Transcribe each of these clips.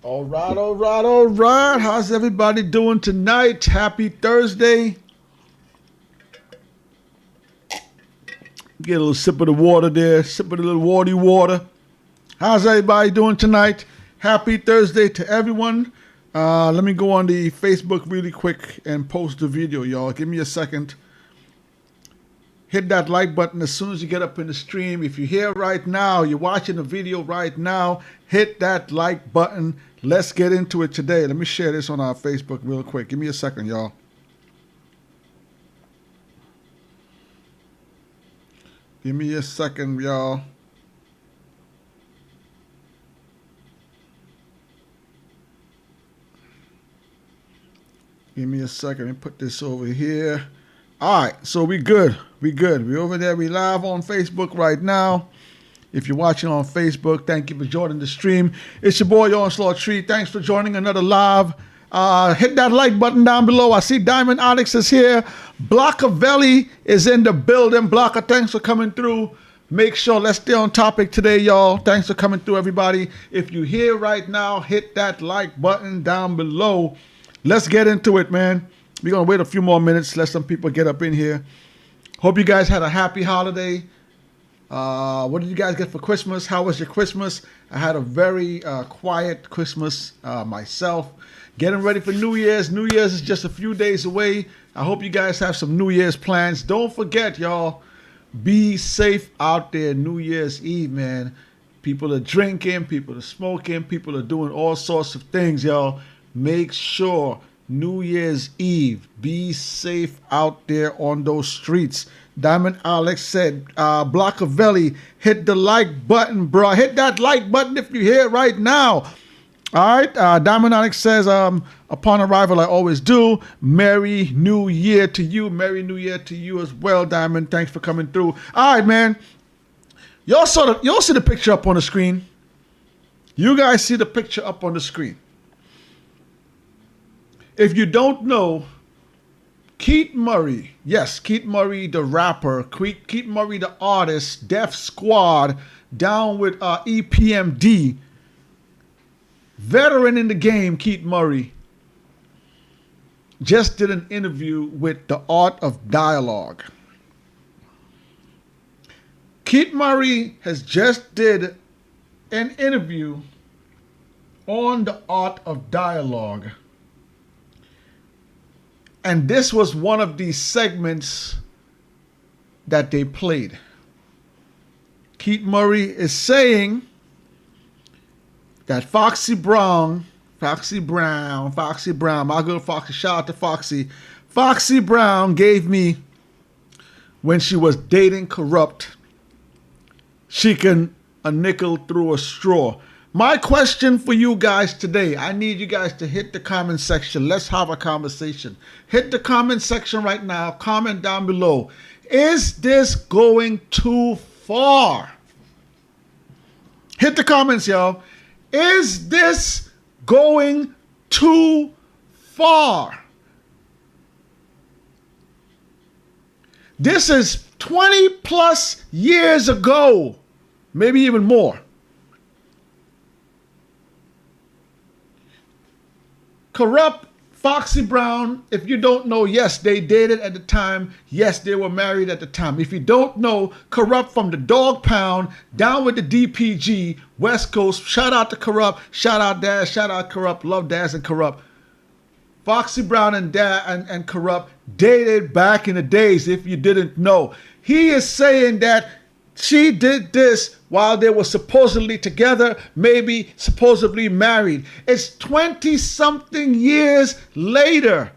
All right, all right, all right. How's everybody doing tonight? Happy Thursday. Get a little sip of the water there, sip of the little water. How's everybody doing tonight? Happy Thursday to everyone. Let me go on the Facebook really quick and post the video, y'all. Give me a second. Hit that like button as soon as you get up in the stream. If you're here right now, you're watching the video right now, hit that like button. Let's get into it today. Let me share this on our Facebook real quick. Give me a second, y'all. Give me a second, y'all. Give me a second. Let me put this over here. All right, so we good. We good. We over there. We live on Facebook right now. If you're watching on Facebook, thank you for joining the stream. It's your boy, Onslaught Tree. Thanks for joining another live. Hit that like button down below. I see Diamond Onyx is here. Blockavelli is in the building. Blocker, thanks for coming through. Make sure, let's stay on topic today, y'all. Thanks for coming through, everybody. If you're here right now, hit that like button down below. Let's get into it, man. We're going to wait a few more minutes, let some people get up in here. Hope you guys had a happy holiday. What did you guys get for Christmas? How was your Christmas? I had a very quiet Christmas myself. Getting ready for New Year's. New Year's is just a few days away. I hope you guys have some New Year's plans. Don't forget, y'all, be safe out there New Year's Eve, man. People are drinking, people are smoking, people are doing all sorts of things, y'all. Make sure New Year's Eve, be safe out there on those streets. Diamond Alex said, Blockavelli, hit the like button, bro. Hit that like button if you're here right now. All right. Diamond Alex says, upon arrival, I always do. Merry New Year to you. Merry New Year to you as well, Diamond. Thanks for coming through. All right, man. Y'all see the picture up on the screen? You guys see the picture up on the screen? If you don't know, Keith Murray, yes, Keith Murray the rapper, Keith Murray the artist, Def Squad, down with EPMD, veteran in the game, Keith Murray, just did an interview with The Art of Dialogue. Keith Murray has just did an interview on The Art of Dialogue. And this was one of these segments that they played. Keith Murray is saying that Foxy Brown, my girl Foxy, shout out to Foxy. Foxy Brown gave me, when she was dating Corrupt, she can a nickel through a straw. My question for you guys today, I need you guys to hit the comment section. Let's have a conversation. Hit the comment section right now. Comment down below. Is this going too far? Hit the comments, y'all. Is this going too far? This is 20 plus years ago, maybe even more. Corrupt, Foxy Brown, if you don't know, yes, they dated at the time. Yes, they were married at the time. If you don't know, Corrupt from the Dog Pound, down with the DPG, West Coast. Shout out to Corrupt, shout out Daz, shout out Corrupt, love Daz and Corrupt. Foxy Brown and Daz and Corrupt dated back in the days, if you didn't know. He is saying that she did this while they were supposedly together, maybe supposedly married. It's 20-something years later.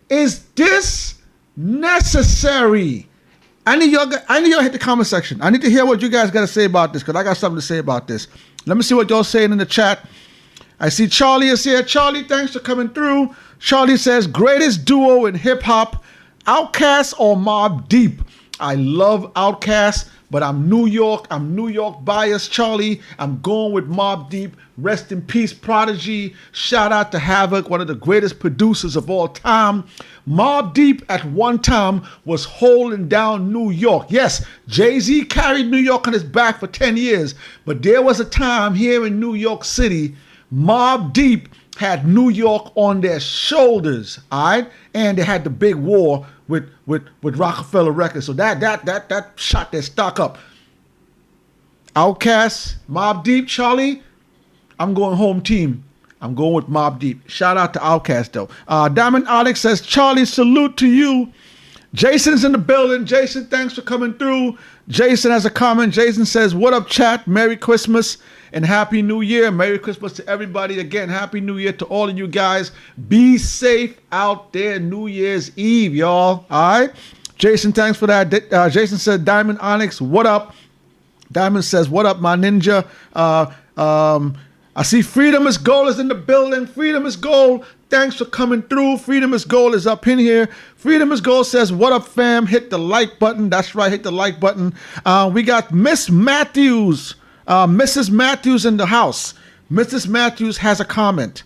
Is this necessary? I need y'all to hit the comment section. I need to hear what you guys got to say about this, because I got something to say about this. Let me see what y'all saying in the chat. I see Charlie is here. Charlie, thanks for coming through. Charlie says, greatest duo in hip-hop, Outkast or Mobb Deep? I love Outkast, but I'm New York biased, Charlie. I'm going with Mobb Deep. Rest in peace, Prodigy. Shout out to Havoc, one of the greatest producers of all time. Mobb Deep at one time was holding down New York. Yes, Jay-Z carried New York on his back for 10 years, but there was a time here in New York City, Mobb Deep had New York on their shoulders, all right? And they had the big war with Rockefeller Records. So that shot their stock up. Outkast, Mobb Deep, Charlie, I'm going home team. I'm going with Mobb Deep. Shout out to Outkast though. Diamond Onyx says, Charlie, salute to you. Jason's in the building. Jason, thanks for coming through. Jason has a comment. Jason says, what up, chat? Merry Christmas and Happy New Year. Merry Christmas to everybody. Again, Happy New Year to all of you guys. Be safe out there New Year's Eve, y'all. All right? Jason, thanks for that. Jason said, Diamond Onyx, what up? Diamond says, what up, my ninja? I see Freedom is Gold is in the building. Freedom is Gold. Thanks for coming through. Freedom is Gold is up in here. Freedom is Gold says, what up, fam? Hit the like button. That's right. Hit the like button. We got Miss Matthews. Mrs. Matthews in the house. Mrs. Matthews has a comment.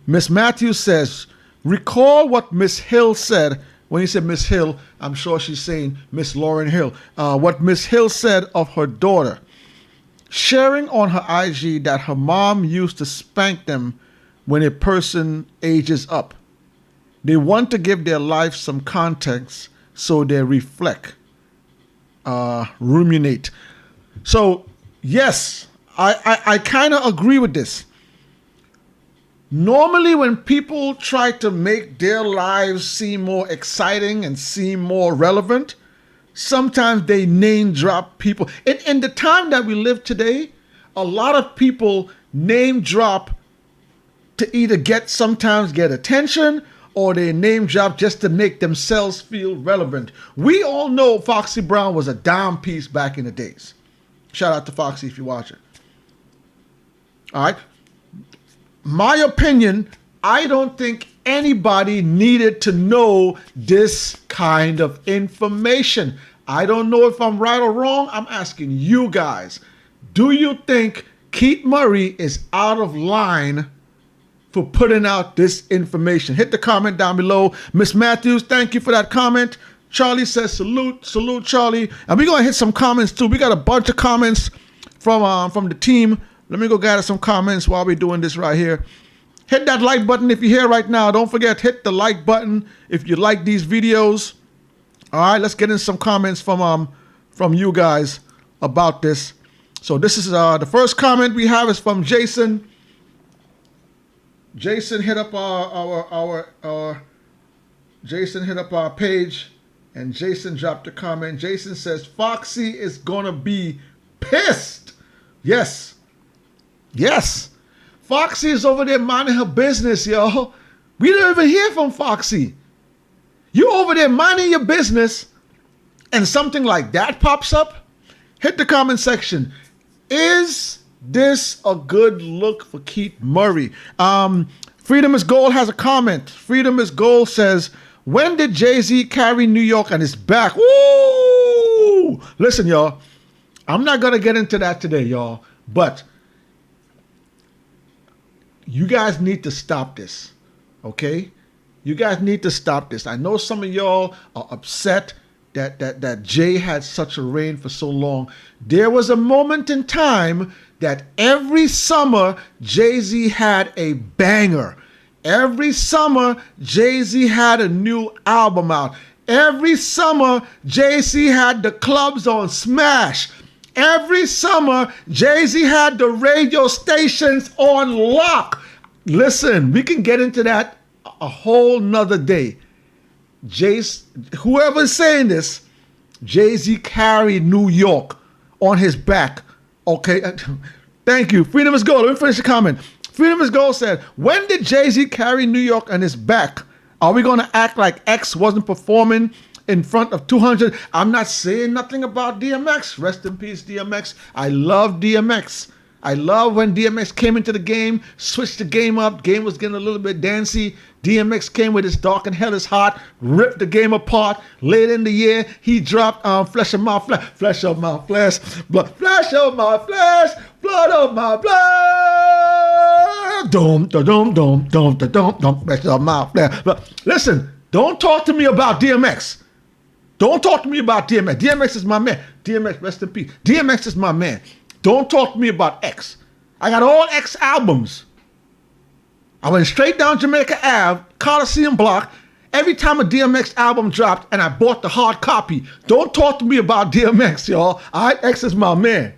Miss Matthews says, recall what Miss Hill said. When he said Miss Hill, I'm sure she's saying Miss Lauryn Hill. What Miss Hill said of her daughter. Sharing on her IG that her mom used to spank them when a person ages up. They want to give their life some context so they reflect, ruminate. So, yes, I kind of agree with this. Normally when people try to make their lives seem more exciting and seem more relevant, sometimes they name drop people. In the time that we live today, a lot of people name drop to either sometimes get attention, or they name drop just to make themselves feel relevant. We all know Foxy Brown was a dime piece back in the days. Shout out to Foxy if you watch it. All right. My opinion, I don't think anybody needed to know this kind of information. I don't know if I'm right or wrong. I'm asking you guys. Do you think Keith Murray is out of line for putting out this information? Hit the comment down below. Miss Matthews, thank you for that comment. Charlie says salute, Charlie. And we're going to hit some comments too. We got a bunch of comments from the team. Let me go gather some comments while we're doing this right here. Hit that like button if you're here right now. Don't forget, hit the like button if you like these videos. All right, let's get in some comments from you guys about this. So this is the first comment we have is from Jason. Jason hit up our page, and Jason dropped a comment. Jason says Foxy is gonna be pissed. Yes. Foxy is over there minding her business, yo. We don't even hear from Foxy. You over there minding your business, and something like that pops up? Hit the comment section. Is this a good look for Keith Murray? Freedom is Gold has a comment. Freedom is Gold says, when did Jay-Z carry New York on his back? Woo! Listen, y'all. I'm not going to get into that today, y'all. But you guys need to stop this, okay? You guys need to stop this. I know some of y'all are upset that Jay had such a reign for so long. There was a moment in time that every summer Jay-Z had a banger. Every summer Jay-Z had a new album out. Every summer Jay-Z had the clubs on smash. Every summer Jay-Z had the radio stations on lock. Listen, we can get into that a whole nother day. Whoever's saying this, Jay-Z carried New York on his back. Okay, thank you. Freedom is Gold. Let me finish the comment. Freedom is Gold said, when did Jay-Z carry New York on his back? Are we going to act like X wasn't performing in front of 200? I'm not saying nothing about DMX. Rest in peace, DMX. I love DMX. I love when DMX came into the game, switched the game up. Game was getting a little bit dancey. DMX came with his Dark and Hell is Hot, ripped the game apart. Late in the year, he dropped Flesh of My Flesh, Flesh of My Flesh, Blood, Flesh of My Flesh, Blood of My Blood. Dum, da, dum, dum, dum, da, dum, dum, Flesh of My Flesh. But listen, don't talk to me about DMX. Don't talk to me about DMX. DMX is my man. DMX, rest in peace. DMX is my man. Don't talk to me about X. I got all X albums. I went straight down Jamaica Ave, Coliseum Block, every time a DMX album dropped, and I bought the hard copy. Don't talk to me about DMX, y'all. All right, X is my man.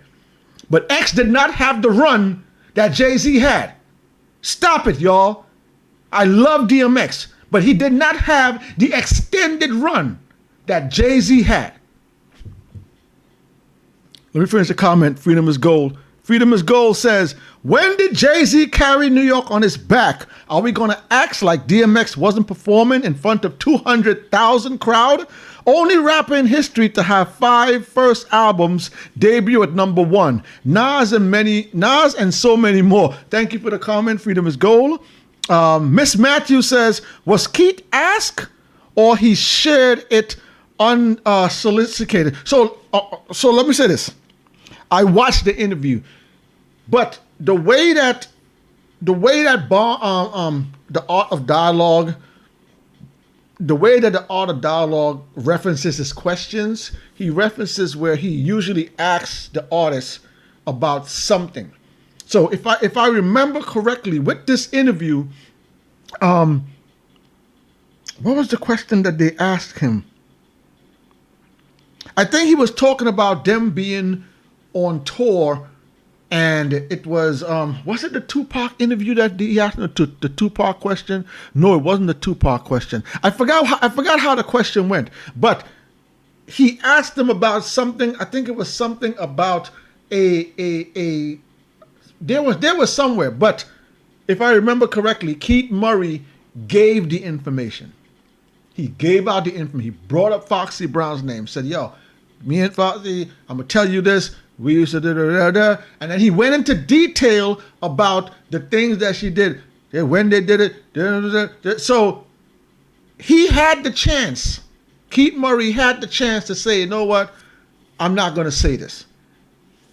But X did not have the run that Jay-Z had. Stop it, y'all. I love DMX, but he did not have the extended run that Jay-Z had. Let me finish the comment. Freedom is gold. Freedom is gold says, when did Jay-Z carry New York on his back? Are we going to act like DMX wasn't performing in front of 200,000 crowd? Only rapper in history to have 5 first albums debut at number 1. Nas and so many more. Thank you for the comment. Freedom is gold. Miss Matthews says, was Keith asked or he shared it unsolicited? So let me say this. I watched the interview, but the way that the art of dialogue, the way that the art of dialogue references his questions, he references where he usually asks the artist about something. So if I remember correctly with this interview, what was the question that they asked him? I think he was talking about them being on tour, and it was it the Tupac interview that he asked him the Tupac question? No, it wasn't the Tupac question. I forgot how the question went, but he asked them about something. I think it was something about there was somewhere, but if I remember correctly, Keith Murray gave the information. He gave out the information. He brought up Foxy Brown's name, said, yo, me and Foxy, I'm going to tell you this. We used to da-da-da-da. And then he went into detail about the things that she did, when they did it. Da-da-da-da. So he had the chance. Keith Murray had the chance to say, you know what? I'm not going to say this.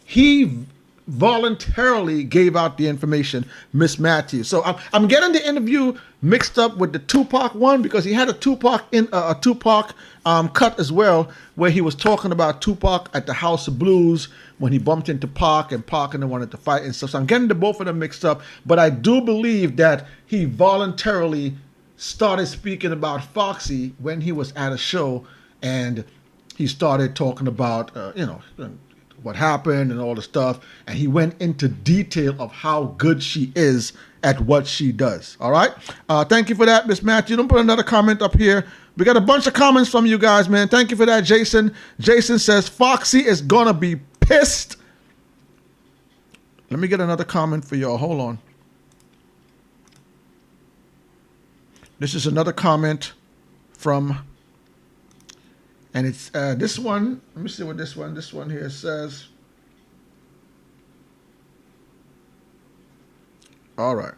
He voluntarily gave out the information, Miss Matthews. So I'm getting the interview mixed up with the Tupac one because he had a Tupac cut as well, where he was talking about Tupac at the House of Blues when he bumped into Pac and they wanted to fight and stuff. So I'm getting the both of them mixed up, but I do believe that he voluntarily started speaking about Foxy when he was at a show, and he started talking about what happened and all the stuff, and he went into detail of how good she is at what she does. All right, thank you for that, Miss Matthew. Don't put another comment up here. We got a bunch of comments from you guys, man. Thank you for that, Jason. Jason says Foxy is gonna be pissed. Let me get another comment for y'all. Hold on. This is another comment from, and it's this one. Let me see what this one here says. All right.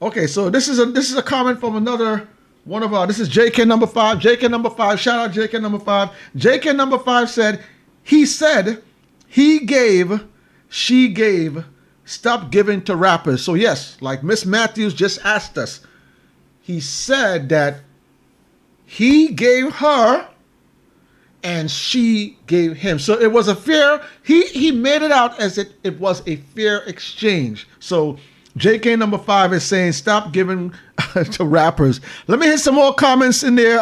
Okay, so this is a comment from another one of our. This is JK number 5. JK number 5. Shout out JK number 5. JK number 5 said, he said, he gave, she gave, stop giving to rappers. So yes, like Miss Matthews just asked us, he said that he gave her and she gave him. So it was a fair, he made it out as it was a fair exchange. So JK number 5 is saying stop giving to rappers. Let me hit some more comments in there.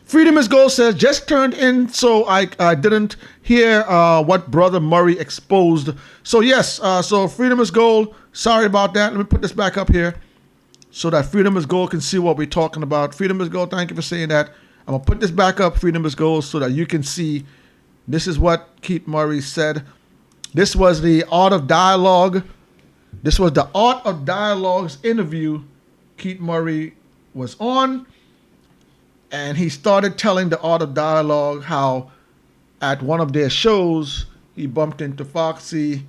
Freedom is Gold says, just turned in, so I didn't hear what Brother Murray exposed. So yes, so Freedom is Gold, sorry about that. Let me put this back up here so that Freedom is Gold can see what we're talking about. Freedom is Gold, thank you for saying that. I'm going to put this back up, Freedom is Gold, so that you can see this is what Keith Murray said. This was the Art of Dialogue. This was the Art of Dialogue's interview Keith Murray was on. And he started telling the Art of Dialogue how at one of their shows, he bumped into Foxy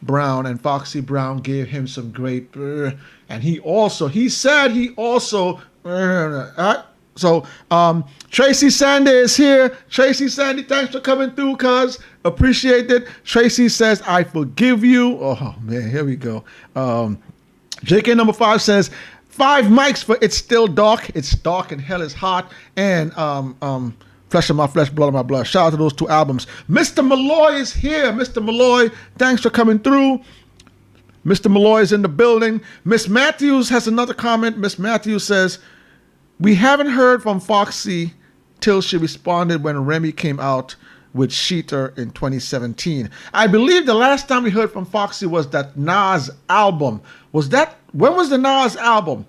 Brown, and Foxy Brown gave him some great, and he said he also, so Tracy Sandy is here. Tracy Sandy, thanks for coming through, cuz. Appreciate it. Tracy says, I forgive you. Oh man, here we go. JK number 5 says, 5 mics for It's Still Dark. It's dark and hell is hot. And Flesh of My Flesh, Blood of My Blood. Shout out to those 2 albums. Mr. Malloy is here. Mr. Malloy, thanks for coming through. Mr. Malloy is in the building. Miss Matthews has another comment. Miss Matthews says, we haven't heard from Foxy till she responded when Remy came out with Sheeter in 2017. I believe the last time we heard from Foxy was that Nas album. When was the Nas album?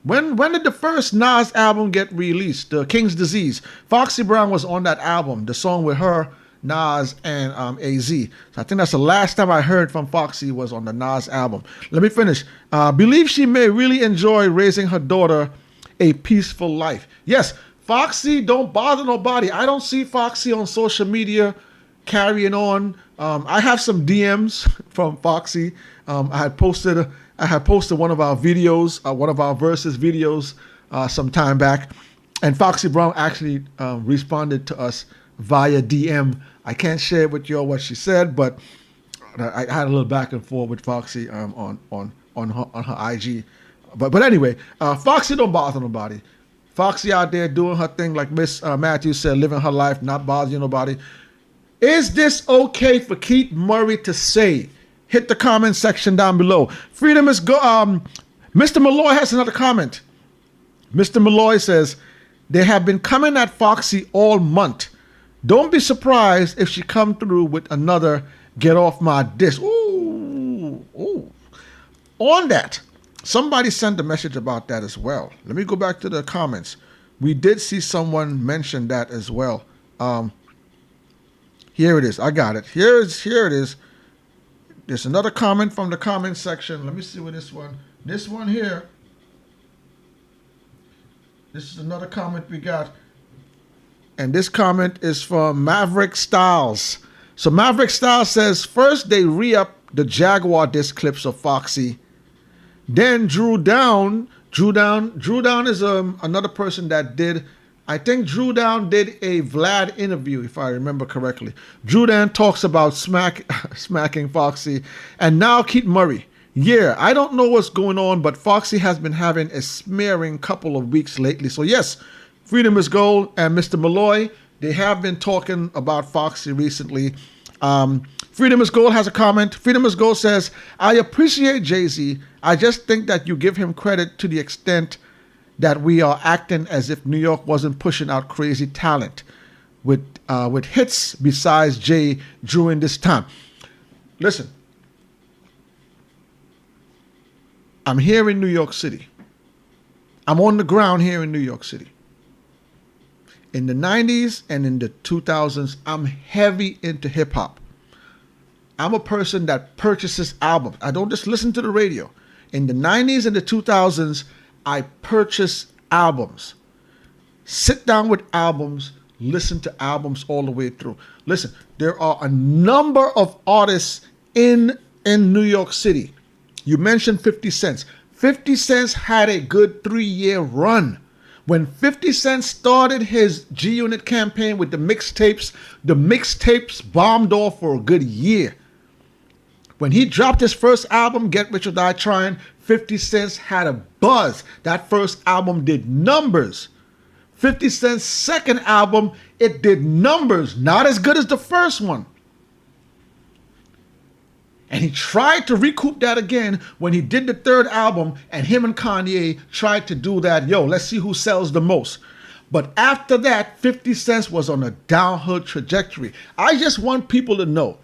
When did the first Nas album get released? The King's Disease. Foxy Brown was on that album, the song with her, Nas, and AZ. So I think that's the last time I heard from Foxy was on the Nas album. Let me finish. Believe she may really enjoy raising her daughter a peaceful life. Yes, Foxy don't bother nobody. I don't see Foxy on social media carrying on. I have some DMs from Foxy. I had posted one of our videos, one of our versus videos some time back, and Foxy Brown actually responded to us via DM. I can't share with you all what she said, but I had a little back and forth with Foxy on her IG. But anyway, Foxy don't bother nobody. Foxy out there doing her thing, like Miss Matthews said, living her life, not bothering nobody. Is this okay for Keith Murray to say? Hit the comment section down below. Freedom is go. Mr. Malloy has another comment. Mr. Malloy says, they have been coming at Foxy all month. Don't be surprised if she come through with another get off my disc. Ooh. On that, somebody sent a message about that as well. Let me go back to the comments. We did see someone mention that as well. Here it is. I got it. Here it is. There's another comment from the comment section. Let me see what this one here. This is another comment we got. And this comment is from Maverick Styles. So Maverick Styles says, first they re-up the Jaguar disc clips of Foxy. Then Drew Down is another person that did, I think Drew Down did a Vlad interview, if I remember correctly. Drew Down talks about smacking Foxy. And now Keith Murray. Yeah, I don't know what's going on, but Foxy has been having a smearing couple of weeks lately. So yes, Freedom is Gold and Mr. Malloy, they have been talking about Foxy recently. Freedom is Gold has a comment. Freedom is Gold says, I appreciate Jay-Z. I just think that you give him credit to the extent that we are acting as if New York wasn't pushing out crazy talent with hits besides Jay during this time. Listen, I'm here in New York City. I'm on the ground here in New York City. In the 90s and in the 2000s, I'm heavy into hip hop. I'm a person that purchases albums. I don't just listen to the radio. In the 90s and the 2000s, I purchase albums. Sit down with albums, listen to albums all the way through. Listen, there are a number of artists in New York City. You mentioned 50 Cent. 50 Cent had a good 3-year run. When 50 Cent started his G-Unit campaign with the mixtapes bombed off for a good year. When he dropped his first album, Get Rich or Die Trying, 50 Cent had a buzz. That first album did numbers. 50 Cent's second album, it did numbers. Not as good as the first one. And he tried to recoup that again when he did the third album, and him and Kanye tried to do that. Yo, let's see who sells the most. But after that, 50 Cent was on a downhill trajectory. I just want people to know,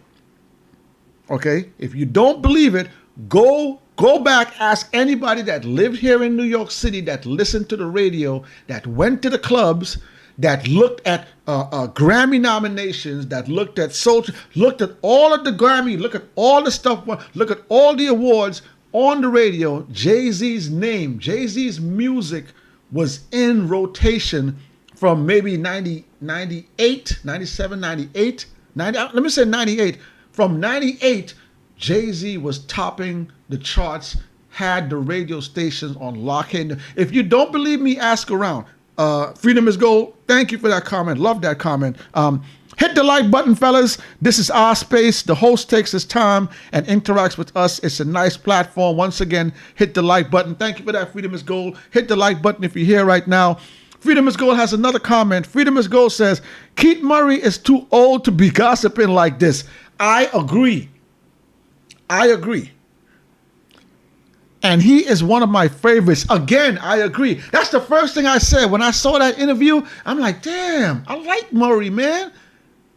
okay? If you don't believe it, go back, ask anybody that lived here in New York City, that listened to the radio, that went to the clubs, that looked at Grammy nominations, that looked at looked at all of the Grammy, look at all the stuff, look at all the awards on the radio. Jay-Z's name, Jay-Z's music was in rotation from maybe 90, 98, 97, 98, 90, let me say 98. From 98, Jay-Z was topping the charts, had the radio stations on lockhead. If you don't believe me, ask around. Freedom is Gold, thank you for that comment. Love that comment. Hit the like button, fellas. This is our space. The host takes his time and interacts with us. It's a nice platform. Once again, hit the like button. Thank you for that, Freedom is Gold. Hit the like button if you're here right now. Freedom is Gold has another comment. Freedom is Gold says, Keith Murray is too old to be gossiping like this. I agree. I agree. And he is one of my favorites. Again, I agree. That's the first thing I said. When I saw that interview, I'm like, damn, I like Murray, man.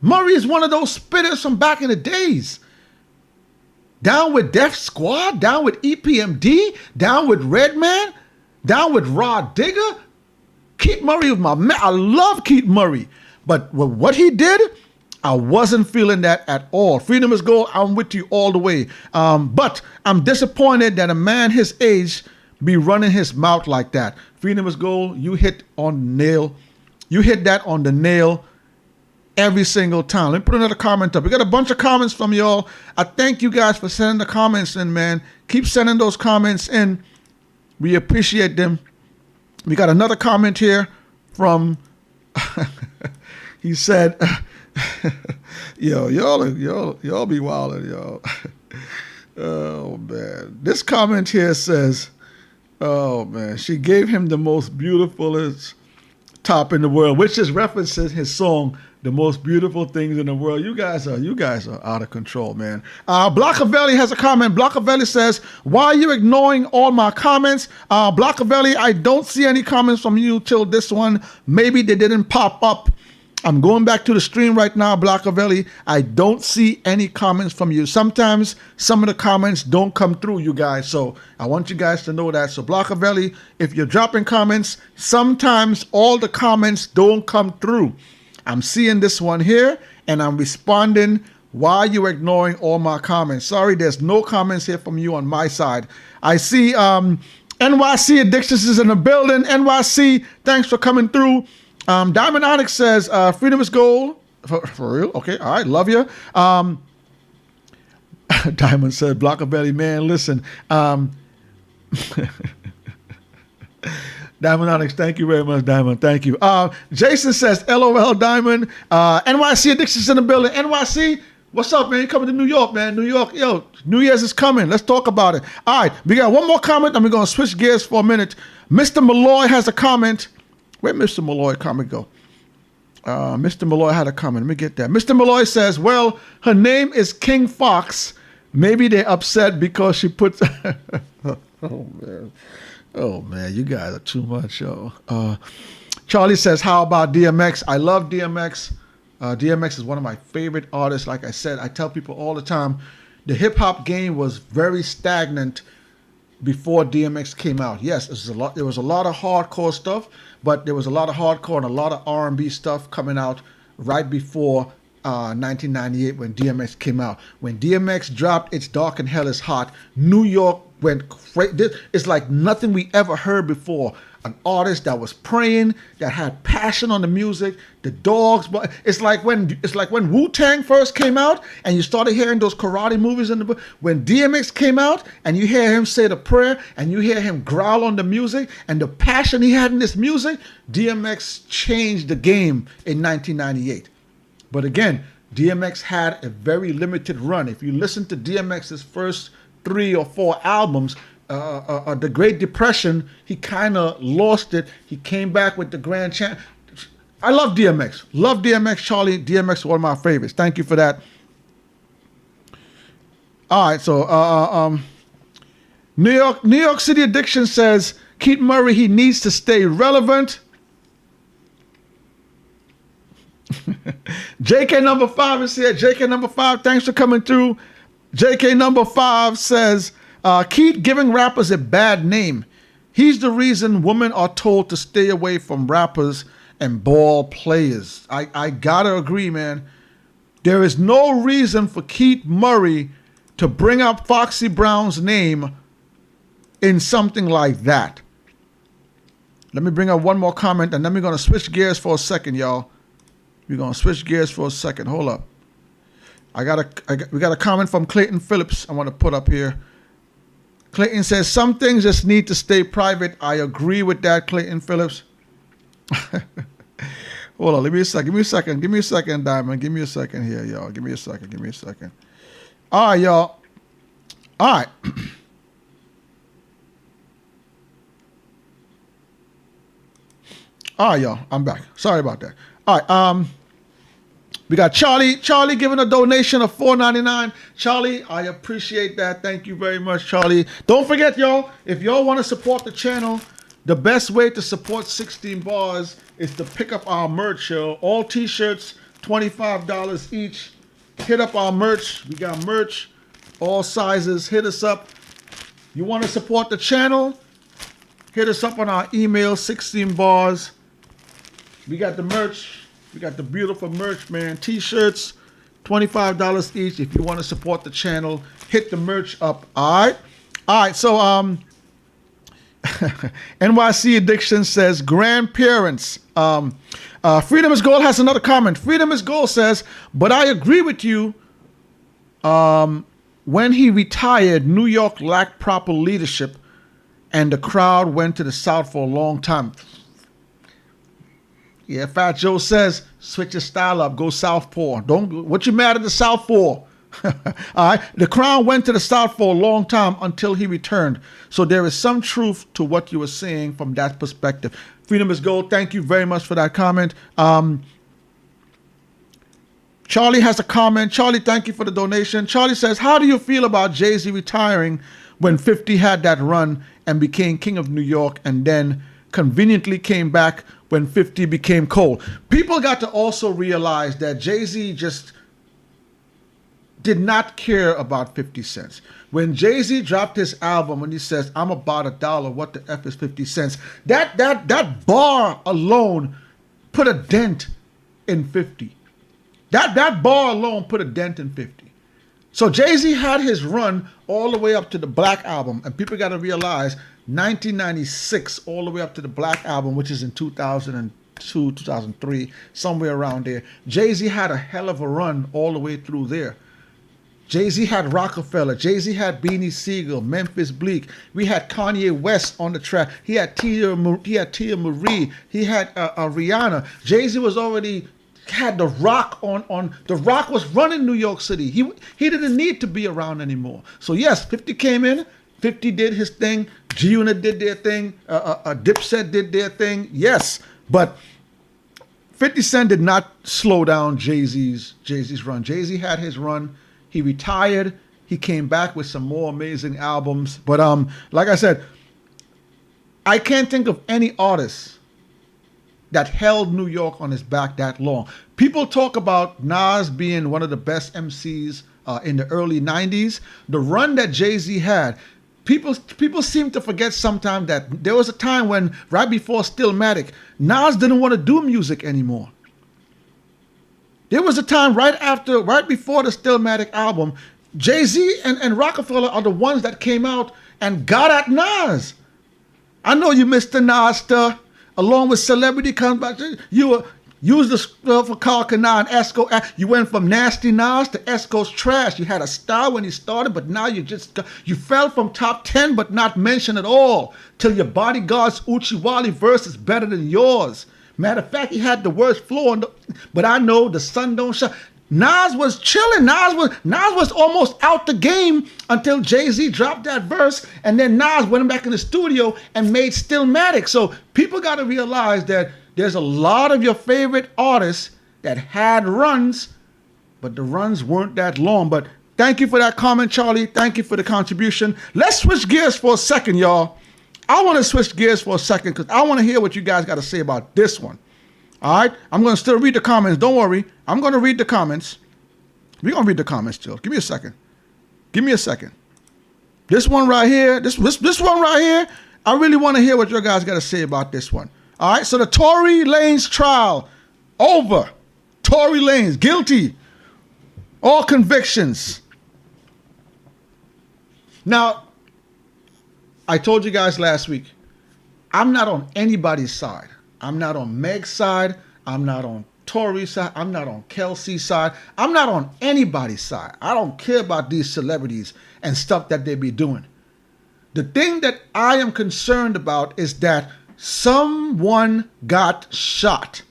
Murray is one of those spitters from back in the days. Down with Def Squad, down with EPMD, down with Redman, down with Rod Digger. Keith Murray was my man. I love Keith Murray. But with what he did, I wasn't feeling that at all. Freedom is Gold, I'm with you all the way. But I'm disappointed that a man his age be running his mouth like that. Freedom is Gold, you hit on the nail. You hit that on the nail every single time. Let me put another comment up. We got a bunch of comments from y'all. I thank you guys for sending the comments in, man. Keep sending those comments in. We appreciate them. We got another comment here from, he said, y'all be wilding, y'all. Oh, man. This comment here says, oh, man, she gave him the most beautifulest top in the world, which is referencing his song, The Most Beautiful Things in the World. You guys are out of control, man. Blockavelli has a comment. Blockavelli says, why are you ignoring all my comments? Blockavelli, I don't see any comments from you till this one. Maybe they didn't pop up. I'm going back to the stream right now, Blockavelli. I don't see any comments from you. Sometimes some of the comments don't come through, you guys. So I want you guys to know that. So Blockavelli, if you're dropping comments, sometimes all the comments don't come through. I'm seeing this one here, and I'm responding. Why are you ignoring all my comments? Sorry, there's no comments here from you on my side. I see NYC Addictions is in the building. NYC, thanks for coming through. Diamond Onyx says, Freedom is Gold. For real? Okay, all right, love you. Diamond said, Blockavelli, man, listen. Diamond Onyx, thank you very much, Diamond. Thank you. Jason says, LOL, Diamond. NYC Addictions in the building. NYC, what's up, man? You coming to New York, man. New York, yo, New Year's is coming. Let's talk about it. All right, we got one more comment, and we're going to switch gears for a minute. Mr. Malloy has a comment. Where'd Mr. Malloy comment go? Mr. Malloy had a comment. Let me get that. Mr. Malloy says, well, her name is King Fox. Maybe they're upset because she puts... Oh, man, you guys are too much, yo. Charlie says, how about DMX? I love DMX. DMX is one of my favorite artists. Like I said, I tell people all the time, the hip-hop game was very stagnant before DMX came out. Yes, there was a lot of hardcore stuff, but there was a lot of hardcore and a lot of R&B stuff coming out right before 1998 when DMX came out. When DMX dropped It's Dark and Hell is Hot, New York went crazy. It's like nothing we ever heard before. An artist that was praying, that had passion on the music, the dogs. But it's like when Wu-Tang first came out, and you started hearing those karate movies in the book. When DMX came out, and you hear him say the prayer, and you hear him growl on the music, and the passion he had in this music, DMX changed the game in 1998. But again, DMX had a very limited run. If you listen to DMX's first 3 or 4 albums, the Great Depression, he kind of lost it. He came back with the Grand Champ. I love DMX. Love DMX, Charlie. DMX is one of my favorites. Thank you for that. All right, so New York City Addiction says, Keith Murray, he needs to stay relevant. JK number 5 is here. JK number 5, thanks for coming through. JK number 5 says, Keith giving rappers a bad name. He's the reason women are told to stay away from rappers and ball players. I gotta agree, man. There is no reason for Keith Murray to bring up Foxy Brown's name in something like that. Let me bring up one more comment, and then we're going to switch gears for a second, y'all. We're going to switch gears for a second. Hold up. We got a comment from Clayton Phillips I want to put up here. Clayton says, some things just need to stay private. I agree with that, Clayton Phillips. Hold on, give me a second, Diamond. Give me a second here, y'all. Give me a second. All right, y'all. All right. All right, y'all. I'm back. Sorry about that. All right. We got Charlie. Charlie giving a donation of $4.99. Charlie, I appreciate that. Thank you very much, Charlie. Don't forget, y'all, if y'all want to support the channel, the best way to support 16 Bars is to pick up our merch, yo. All t-shirts, $25 each. Hit up our merch. We got merch, all sizes. Hit us up. You want to support the channel? Hit us up on our email, 16 Bars. We got the merch. We got the beautiful merch, man. T-shirts, $25 each. If you want to support the channel, hit the merch up. All right. So NYC Addiction says grandparents. Freedom is Gold has another comment. Freedom is Gold says, but I agree with you. When he retired, New York lacked proper leadership, and the crowd went to the South for a long time. Yeah, Fat Joe says, switch your style up, go Southpaw. What you mad at the South for? All right. The crown went to the South for a long time until he returned. So there is some truth to what you were saying from that perspective. Freedom is Gold, thank you very much for that comment. Charlie has a comment. Charlie, thank you for the donation. Charlie says, how do you feel about Jay-Z retiring when 50 had that run and became king of New York and then conveniently came back when 50 became cold? People got to also realize that Jay-Z just did not care about 50 cents. When Jay-Z dropped his album, when he says, I'm about $1, what the F is 50 cents? That bar alone put a dent in 50. That bar alone put a dent in 50. So Jay-Z had his run all the way up to the Black Album, and people got to realize 1996 all the way up to the Black Album, which is in 2002, 2003, somewhere around there. Jay-Z had a hell of a run all the way through there. Jay-Z had Rockefeller. Jay-Z had Beanie Siegel, Memphis Bleak. We had Kanye West on the track. He had Tia Marie. He had Rihanna. Jay-Z was already had The Rock on. The Rock was running New York City. He didn't need to be around anymore. So yes, 50 came in. 50 did his thing. G-Unit did their thing. Dipset did their thing. Yes, but 50 Cent did not slow down Jay-Z's run. Jay-Z had his run. He retired. He came back with some more amazing albums. But like I said, I can't think of any artist that held New York on his back that long. People talk about Nas being one of the best MCs in the early 90s. The run that Jay-Z had, people seem to forget sometimes that there was a time when, right before Stillmatic, Nas didn't want to do music anymore. There was a time right before the Stillmatic album, Jay-Z and Rockefeller are the ones that came out and got at Nas. I know you missed the Nas stuff. Along with Celebrity comes back. You used the stuff for Carl Kana and Esco. You went from Nasty Nas to Esco's Trash. You had a star when you started, but now you fell from top 10, but not mentioned at all. Till your Bodyguard's Uchiwali verse is better than yours. Matter of fact, he had the worst flow, but I know the sun don't shine. Nas was chilling. Nas was almost out the game until Jay-Z dropped that verse, and then Nas went back in the studio and made Stillmatic. So people got to realize that there's a lot of your favorite artists that had runs, but the runs weren't that long. But thank you for that comment, Charlie. Thank you for the contribution. Let's switch gears for a second, y'all. I want to switch gears for a second because I want to hear what you guys got to say about this one. All right? I'm going to still read the comments. Don't worry. I'm going to read the comments. We're going to read the comments still. Give me a second. This one right here, this one right here, I really want to hear what you guys got to say about this one. All right? So the Tory Lanez trial over. Tory Lanez, guilty. All convictions. Now, I told you guys last week, I'm not on anybody's side. I'm not on Meg's side. I'm not on Tory's side. I'm not on Kelsey's side. I'm not on anybody's side. I don't care about these celebrities and stuff that they be doing. The thing that I am concerned about is that someone got shot.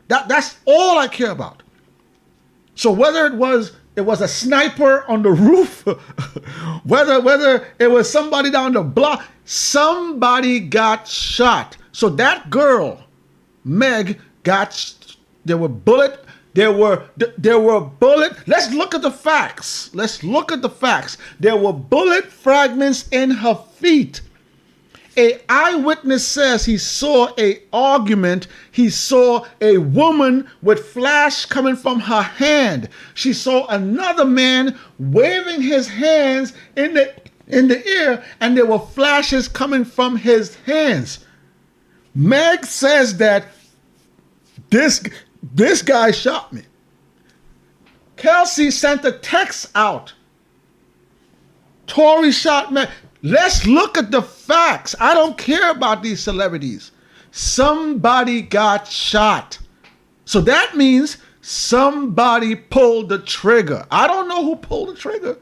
That's all I care about. So whether it was a sniper on the roof, whether it was somebody down the block, somebody got shot. So that girl, Meg, there were bullet. Let's look at the facts. There were bullet fragments in her feet. A eyewitness says he saw a argument. He saw a woman with flash coming from her hand. She saw another man waving his hands in the air, and there were flashes coming from his hands. Meg says that this guy shot me. Kelsey sent a text out. Tory shot Meg. Let's look at the facts. I don't care about these celebrities. Somebody got shot. So that means somebody pulled the trigger. I don't know who pulled the trigger.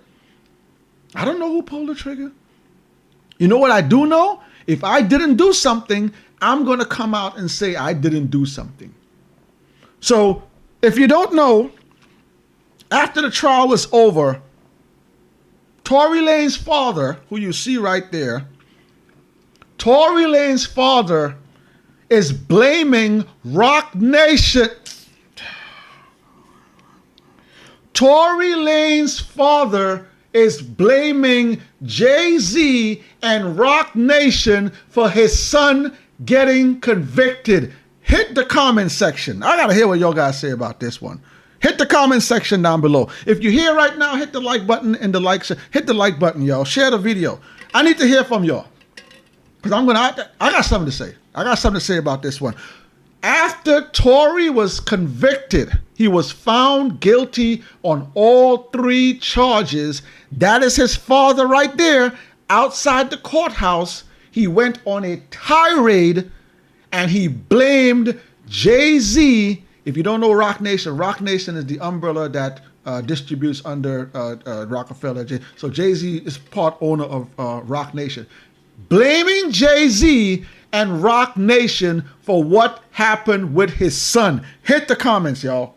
You know what I do know? If I didn't do something, I'm going to come out and say I didn't do something. So if you don't know, after the trial was over, Tory Lanez's father, who you see right there, Tory Lanez's father is blaming RocNation. Tory Lanez's father is blaming Jay-Z and RocNation for his son getting convicted. Hit the comment section. I gotta hear what y'all guys say about this one. Hit the comment section down below. If you're here right now, hit the like button and hit the like button, y'all. Share the video. I need to hear from y'all. Because I got something to say. I got something to say about this one. After Tory was convicted, he was found guilty on all 3 charges. That is his father right there outside the courthouse. He went on a tirade and he blamed Jay-Z. If you don't know RocNation is the umbrella that distributes under Rockefeller. So Jay-Z is part owner of RocNation. Blaming Jay-Z and RocNation for what happened with his son. Hit the comments, y'all.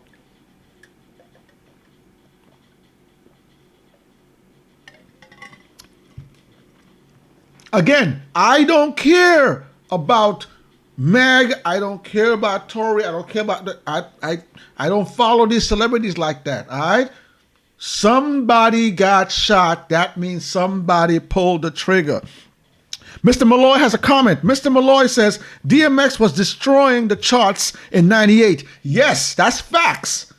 Again, I don't care about Meg, I don't care about Tory, I don't care about I don't follow these celebrities like that, all right? Somebody got shot. That means somebody pulled the trigger. Mr. Malloy has a comment. Mr. Malloy says, DMX was destroying the charts in 98. Yes, that's facts.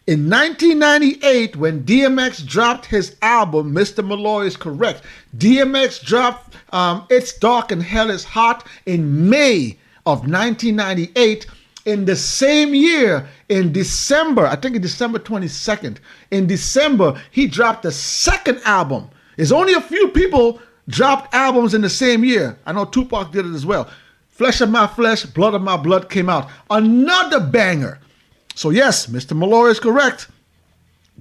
In 1998, when DMX dropped his album, Mr. Malloy is correct. DMX dropped It's Dark and Hell is Hot in May of 1998. In the same year, in December, I think in December 22nd, in December, he dropped the second album. There's only a few people dropped albums in the same year. I know Tupac did it as well. Flesh of My Flesh, Blood of My Blood came out. Another banger. So yes, Mr. Malloy is correct.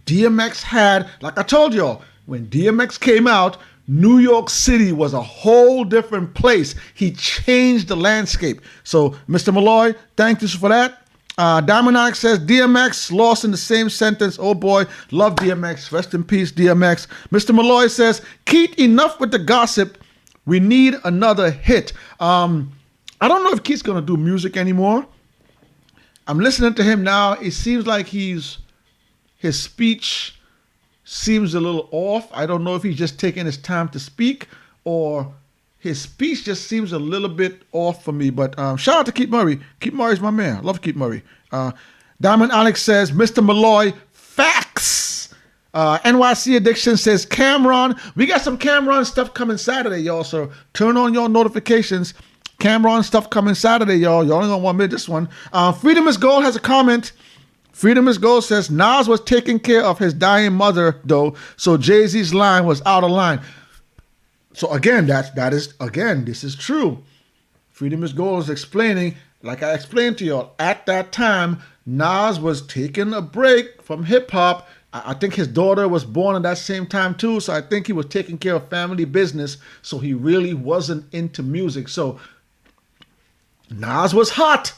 DMX had, like I told y'all, when DMX came out, New York City was a whole different place. He changed the landscape. So Mr. Malloy, thank you for that. Diamond Onyx says, DMX lost in the same sentence. Oh boy, love DMX. Rest in peace, DMX. Mr. Malloy says, Keith, enough with the gossip. We need another hit. I don't know if Keith's going to do music anymore. I'm listening to him now. It seems like his speech seems a little off. I don't know if he's just taking his time to speak or his speech just seems a little bit off for me. But shout out to Keith Murray. Keith Murray's my man. I love Keith Murray. Diamond Alex says, Mr. Malloy, facts. NYC Addiction says, Cameron. We got some Cameron stuff coming Saturday, y'all. So turn on your notifications. Cameron stuff coming Saturday, y'all. Y'all only gonna want me this one. Freedom is Gold has a comment. Freedom is Gold says, Nas was taking care of his dying mother, though, so Jay-Z's line was out of line. So again, this is true. Freedom is Gold is explaining, like I explained to y'all, at that time, Nas was taking a break from hip hop. I think his daughter was born at that same time too, so I think he was taking care of family business, so he really wasn't into music. So Nas was hot.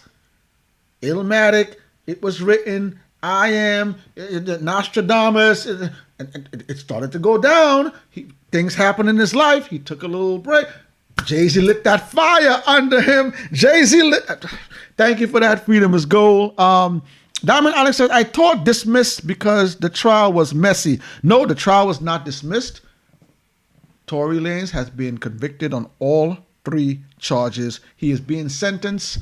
Illmatic, it was written, I Am, Nostradamus, and it started to go down. Things happened in his life. He took a little break. Jay-Z lit that fire under him. Jay-Z lit. Thank you for that. Freedom is Gold. Diamond Alex says, I thought dismissed because the trial was messy. No, the trial was not dismissed. Tory Lanez has been convicted on all 3 charges. He is being sentenced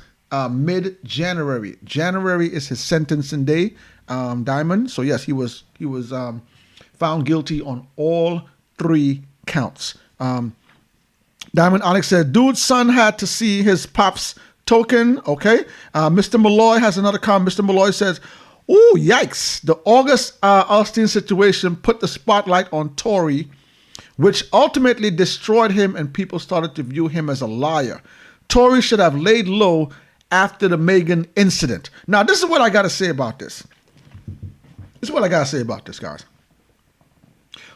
mid-January. January is his sentencing day, Diamond. So yes, he was found guilty on all 3 counts. Diamond Onyx said, dude's son had to see his pop's token. Okay. Mr. Malloy has another comment. Mr. Malloy says, ooh, yikes. The August Alston situation put the spotlight on Tory, which ultimately destroyed him and people started to view him as a liar. Tory should have laid low after the Megan incident. Now, this is what I got to say about this. This is what I got to say about this, guys.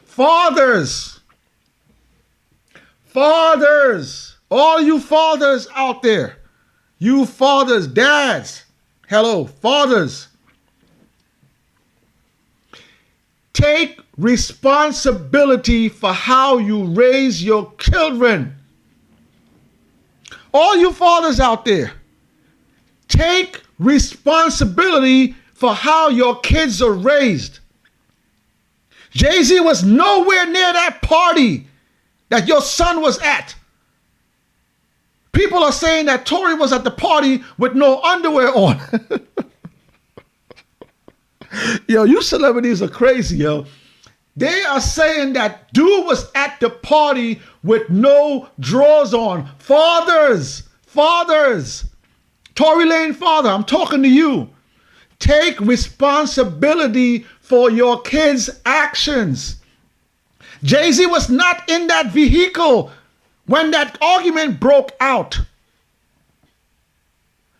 Fathers, all you fathers out there, you fathers, dads, hello, fathers, take responsibility for how you raise your children. All you fathers out there, take responsibility for how your kids are raised. Jay-Z was nowhere near that party that your son was at. People are saying that Tory was at the party with no underwear on. Yo, you celebrities are crazy, yo. They are saying that dude was at the party with no drawers on. Fathers, Tory Lanez father, I'm talking to you. Take responsibility for your kids' actions. Jay-Z was not in that vehicle when that argument broke out.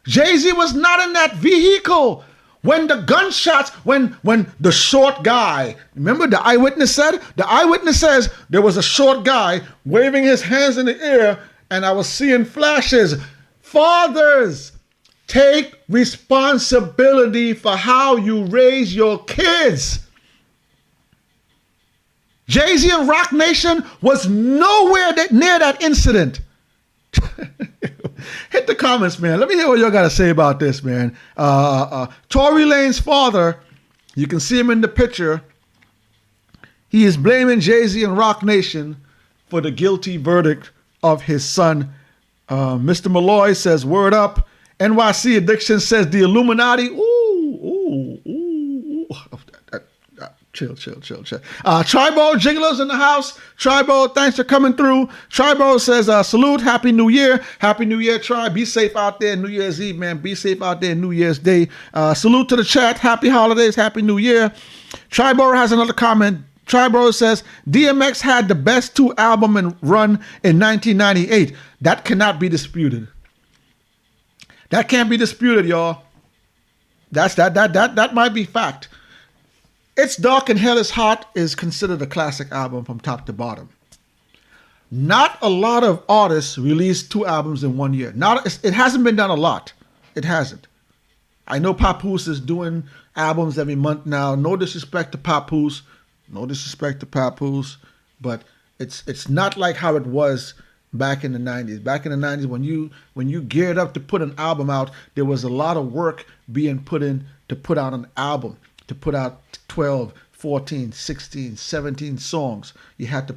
Jay-Z was not in that vehicle when the gunshots, when the short guy, remember the eyewitness said? The eyewitness says there was a short guy waving his hands in the air and I was seeing flashes. Fathers, take responsibility for how you raise your kids. Jay-Z and RocNation was nowhere near that incident. Hit the comments, man. Let me hear what y'all got to say about this, man. Tory Lanez's father, you can see him in the picture. He is blaming Jay-Z and RocNation for the guilty verdict of his son. Mr. Malloy says, word up. NYC Addiction says the Illuminati. Chill. Tribo Jiggler's in the house. Tribo, thanks for coming through. Tribo says, salute, Happy New Year. Happy New Year, Tri. Be safe out there New Year's Eve, man. Be safe out there New Year's Day. Salute to the chat. Happy holidays. Happy New Year. Tribo has another comment. Tribo says, DMX had the best 2 album run in 1998. That cannot be disputed. That can't be disputed, y'all. That might be fact. It's Dark and Hell is Hot is considered a classic album from top to bottom. Not a lot of artists release 2 albums in 1 year. It hasn't been done a lot. It hasn't. I know Papoose is doing albums every month now. No disrespect to Papoose. But it's not like how it was back in the 90s. Back in the 90s, when you geared up to put an album out, there was a lot of work being put in to put out an album, to put out 12, 14, 16, 17 songs. You had to,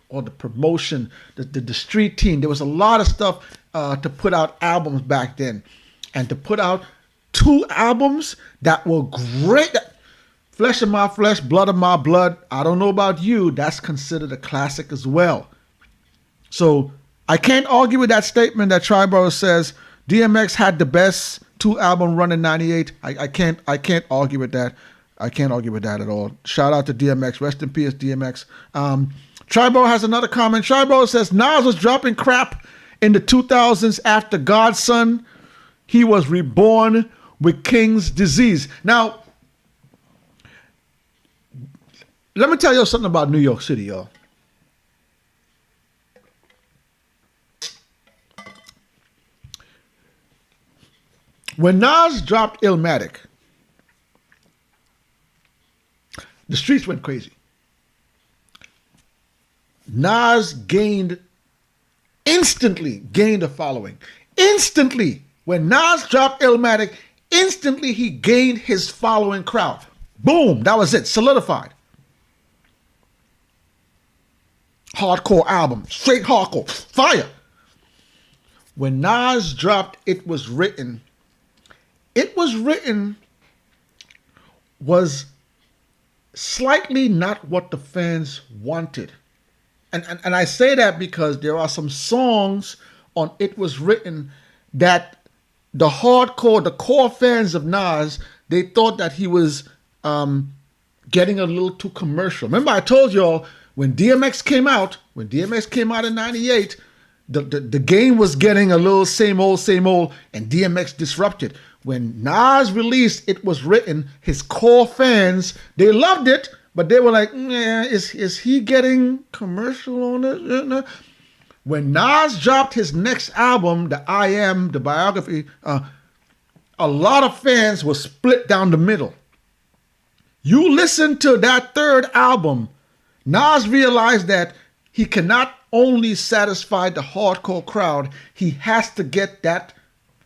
all the promotion, the street team. There was a lot of stuff to put out albums back then. And to put out 2 albums that were great, Flesh of My Flesh, Blood of My Blood, I don't know about you, that's considered a classic as well. So I can't argue with that statement that Triborough says DMX had the best 2 album run in 98. I can't argue with that. I can't argue with that at all. Shout out to DMX. Rest in peace, DMX. Triborough has another comment. Triborough says Nas was dropping crap In the 2000s, after Godson, he was reborn with King's disease. Now, let me tell you something about New York City, y'all. When Nas dropped Illmatic, the streets went crazy. Nas instantly gained a following. Instantly. When Nas dropped Illmatic, instantly he gained his following crowd. Boom, that was it, solidified. Hardcore album, straight hardcore, fire. When Nas dropped It Was Written was slightly not what the fans wanted. And I say that because there are some songs on It Was Written that the core fans of Nas, they thought that he was getting a little too commercial. Remember, I told y'all when DMX came out in 98, the game was getting a little same old, and DMX disrupted. When Nas released It Was Written, his core fans, they loved it, but they were like, is he getting commercial on it? When Nas dropped his next album, the I Am, the biography, a lot of fans were split down the middle. You listen to that third album, Nas realized that he cannot only satisfy the hardcore crowd, he has to get that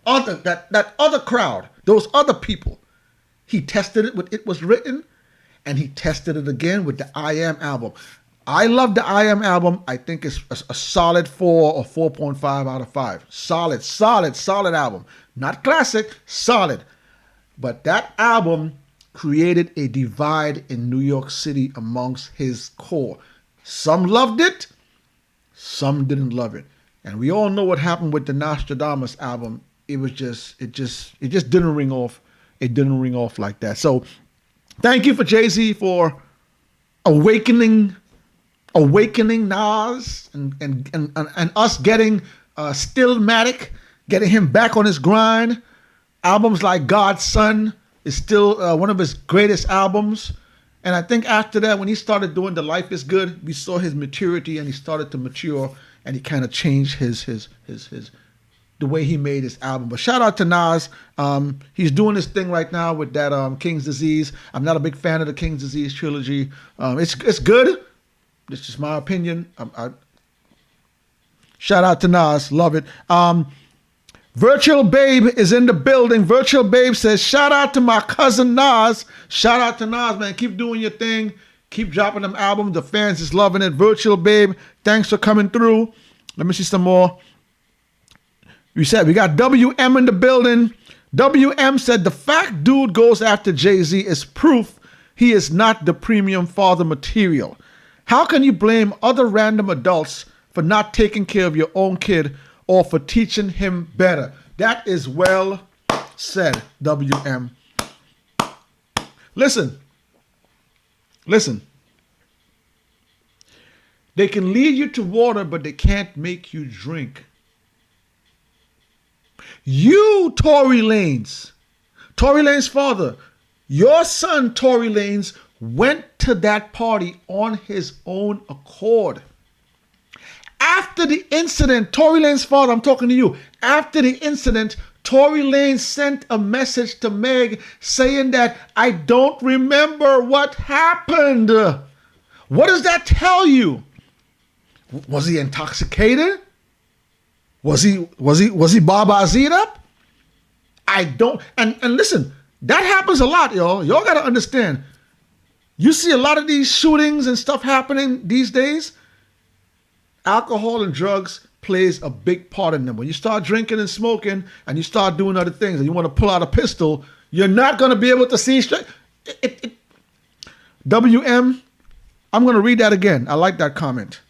other crowd, those other people. He tested it with It Was Written, and he tested it again with the I Am album. I love the I Am album. I think it's a solid 4 or 4.5 out of 5. Solid album. Not classic, solid. But that album created a divide in New York City amongst his core. Some loved it, some didn't love it. And we all know what happened with the Nostradamus album. It just didn't ring off. It didn't ring off like that. So thank you for Jay-Z for awakening Nas and us getting Stillmatic, getting him back on his grind. Albums like God's Son is still one of his greatest albums. And I think after that, when he started doing the Life Is Good, we saw his maturity and he started to mature and he kind of changed his the way he made his album. But shout out to Nas. He's doing this thing right now with that King's Disease. I'm not a big fan of the King's Disease trilogy. It's good. This is my opinion. Shout out to Nas. Love it. Virtual Babe is in the building. Virtual Babe says, shout out to my cousin Nas. Shout out to Nas, man. Keep doing your thing. Keep dropping them albums. The fans is loving it. Virtual Babe, thanks for coming through. Let me see some more. We got WM in the building. WM said, the fact dude goes after Jay-Z is proof he is not the premium father material. How can you blame other random adults for not taking care of your own kid or for teaching him better? That is well said, WM. Listen. They can lead you to water, but they can't make you drink. You, Tory Lanez, father, your son, Tory Lanez, went to that party on his own accord. After the incident, Tory Lanez father, I'm talking to you. After the incident, Tory Lanez sent a message to Meg saying that I don't remember what happened. What does that tell you? Was he intoxicated? Was he Baba-Z'd up? I don't. And listen, that happens a lot, y'all. Y'all got to understand. You see a lot of these shootings and stuff happening these days. Alcohol and drugs plays a big part in them. When you start drinking and smoking and you start doing other things and you want to pull out a pistol, you're not going to be able to see straight. WM, I'm going to read that again. I like that comment.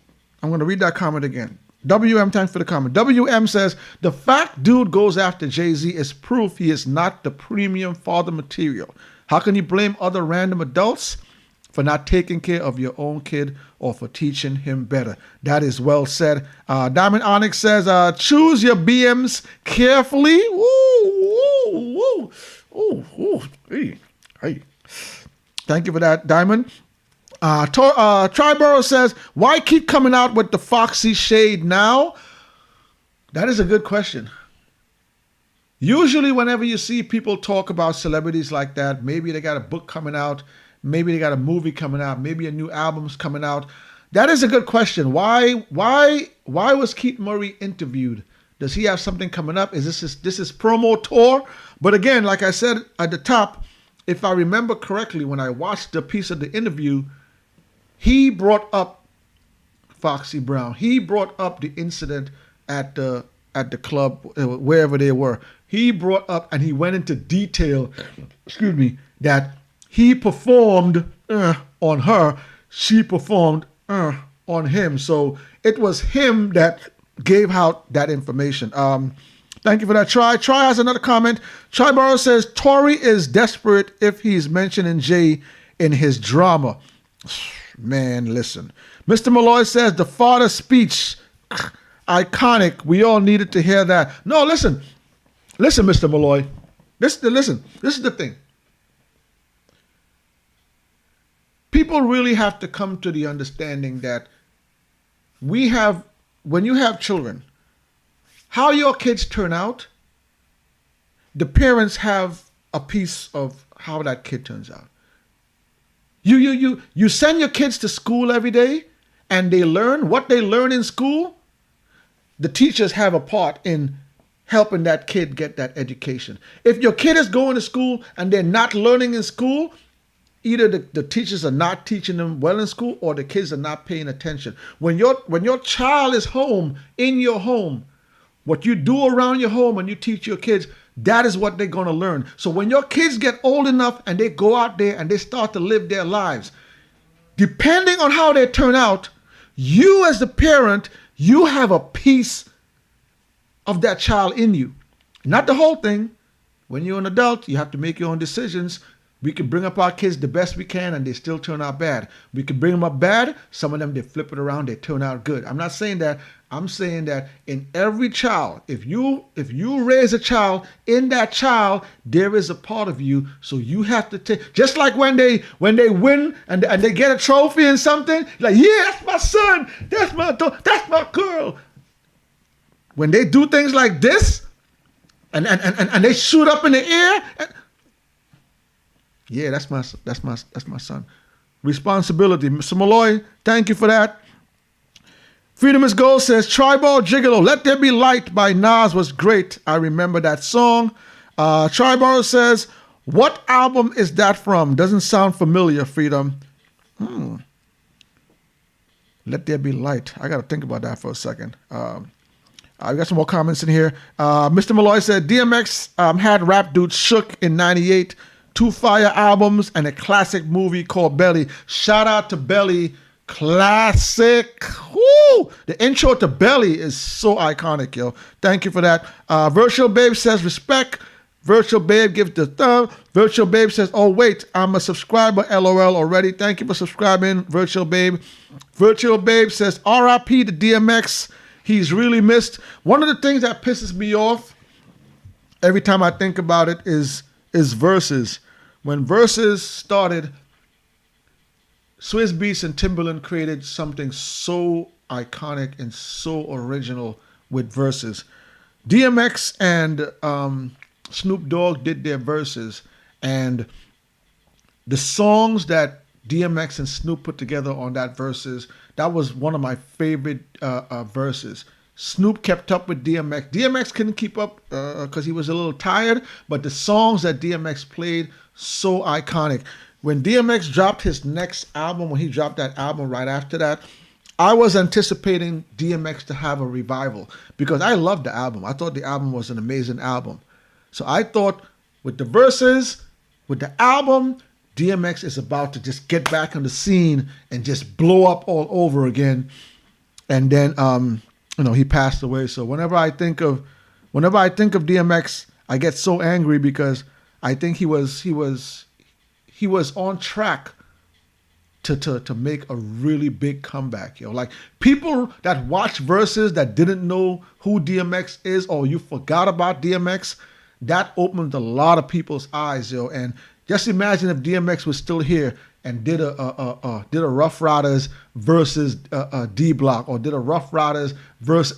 I'm going to read that comment again. WM, thanks for the comment. WM says, the fact dude goes after Jay-Z is proof he is not the premium father material. How can you blame other random adults for not taking care of your own kid or for teaching him better. That is well said. Diamond Onyx says, choose your BMs carefully. Hey. Thank you for that, Diamond. Triborough says, why keep coming out with the Foxy shade now? That is a good question. Usually whenever you see people talk about celebrities like that, maybe they got a book coming out, maybe they got a movie coming out, maybe a new album's coming out. That is a good question. Why was Keith Murray interviewed? Does he have something coming up? Is this is promo tour? But again, like I said at the top, if I remember correctly, when I watched the piece of the interview, he brought up Foxy Brown. He brought up the incident at the club, wherever they were. He brought up and he went into detail, that he performed on her, she performed on him. So it was him that gave out that information. Thank you for that, Try. Try has another comment. Try Barrow says, Tory is desperate if he's mentioning Jay in his drama. Man, listen. Mr. Malloy says, the father's speech, iconic. We all needed to hear that. No, listen, Mr. Malloy. Listen, this is the thing. People really have to come to the understanding that when you have children, how your kids turn out, the parents have a piece of how that kid turns out. You send your kids to school every day and they learn what they learn in school. The teachers have a part in helping that kid get that education. If your kid is going to school and they're not learning in school, either the teachers are not teaching them well in school or the kids are not paying attention. When your child is home, in your home, what you do around your home and you teach your kids, that is what they're going to learn. So when your kids get old enough and they go out there and they start to live their lives, depending on how they turn out, you as the parent, you have a piece of that child in you. Not the whole thing. When you're an adult, you have to make your own decisions. We can bring up our kids the best we can and they still turn out bad. We can bring them up bad. Some of them, they flip it around, they turn out good. I'm not saying that. I'm saying that in every child, if you raise a child, in that child, there is a part of you. So you have to take, just like when they win and they get a trophy and something, like, yeah, that's my son, that's my daughter, that's my girl. When they do things like this and they shoot up in the air, yeah, that's my son. Responsibility. Mr. Malloy, thank you for that. Freedom is Gold says, Tribal Gigolo, Let There Be Light by Nas was great. I remember that song. Tribal says, what album is that from? Doesn't sound familiar, Freedom. Let There Be Light. I got to think about that for a second. I've got some more comments in here. Mr. Malloy said, DMX had Rap Dude Shook in 98, 2 fire albums, and a classic movie called Belly. Shout out to Belly. Classic. Woo! The intro to Belly is so iconic, yo. Thank you for that. Virtual Babe says, respect. Virtual Babe gives the thumb. Virtual Babe says, oh, wait, I'm a subscriber, LOL already. Thank you for subscribing, Virtual Babe. Virtual Babe says, RIP to DMX. He's really missed. One of the things that pisses me off every time I think about it is Versus. When Versus started, Swizz Beatz and Timbaland created something so iconic and so original with Versus. DMX and Snoop Dogg did their Versus, and the songs that DMX and Snoop put together on that Versus, that was one of my favorite Verses. Snoop kept up with DMX. DMX couldn't keep up because he was a little tired, but the songs that DMX played, so iconic. When DMX dropped his next album, when he dropped that album right after that, I was anticipating DMX to have a revival because I loved the album. I thought the album was an amazing album. So I thought with the Verses, with the album, DMX is about to just get back on the scene and just blow up all over again. And then, he passed away. So whenever I think of DMX, I get so angry because I think he was on track to make a really big comeback, yo. Like people that watch Versus that didn't know who DMX is, or you forgot about DMX, that opened a lot of people's eyes, yo. And just imagine if DMX was still here and did a Rough Riders versus D Block, or did a Rough Riders versus,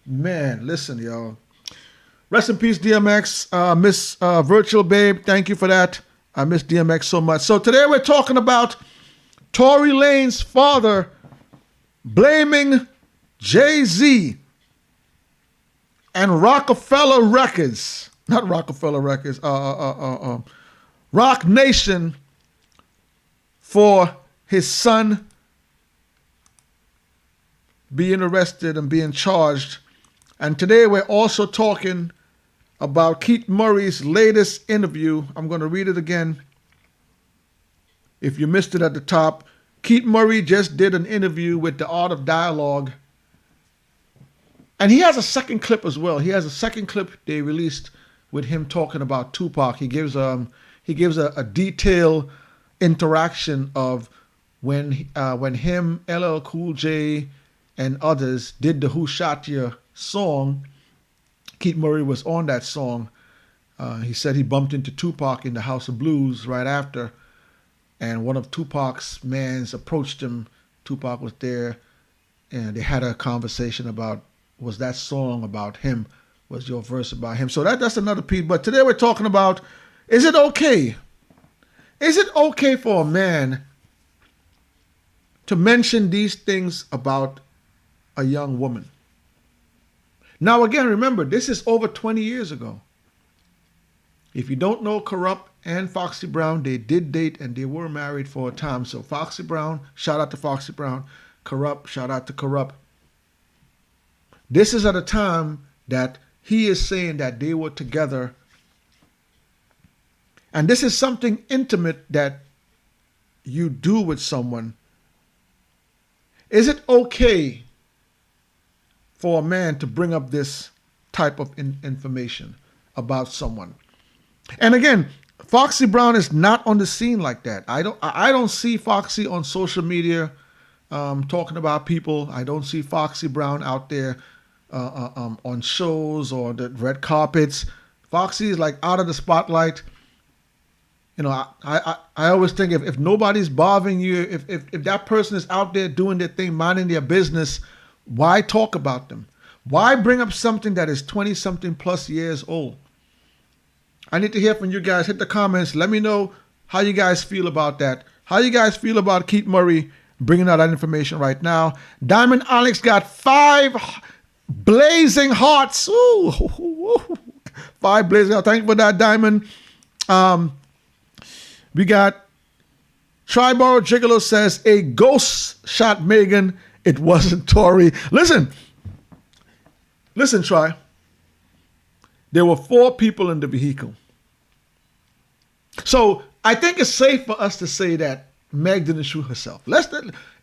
man, listen, yo. Rest in peace, DMX. Miss Virtual Babe, thank you for that. I miss DMX so much. So today we're talking about Tory Lanez's father blaming Jay-Z and Rockefeller Records, not Rockefeller Records, RocNation, for his son being arrested and being charged. And today we're also talking about Keith Murray's latest interview. I'm going to read it again. If you missed it at the top, Keith Murray just did an interview with The Art of Dialogue. And he has a second clip as well. He has a second clip they released with him talking about Tupac. He gives a detailed interaction of when him, LL Cool J, and others did the Who Shot Ya song. Keith Murray was on that song. He said he bumped into Tupac in the House of Blues right after, and one of Tupac's mans approached him. Tupac was there, and they had a conversation about, was that song about him? Was your verse about him? So that's another piece. But today we're talking about, is it okay? Is it okay for a man to mention these things about a young woman? Now, again, remember, this is over 20 years ago. If you don't know, Corrupt and Foxy Brown, they did date and they were married for a time. So Foxy Brown, shout out to Foxy Brown. Corrupt, shout out to Corrupt. This is at a time that he is saying that they were together. And this is something intimate that you do with someone. Is it okay for a man to bring up this type of information about someone? And again, Foxy Brown is not on the scene like that. I don't see Foxy on social media talking about people. I don't see Foxy Brown out there on shows or the red carpets. Foxy is like out of the spotlight. You know, I always think if nobody's bothering you, if that person is out there doing their thing, minding their business, why talk about them? Why bring up something that is 20-something plus years old? I need to hear from you guys. Hit the comments. Let me know how you guys feel about that. How you guys feel about Keith Murray bringing out that information right now. Diamond Alex got 5 blazing hearts. Ooh, 5 blazing hearts. Thank you for that, Diamond. We got Triborough Gigolo says, a ghost shot Megan. It wasn't Tory. Listen, Tri. There were 4 people in the vehicle. So I think it's safe for us to say that Meg didn't shoot herself.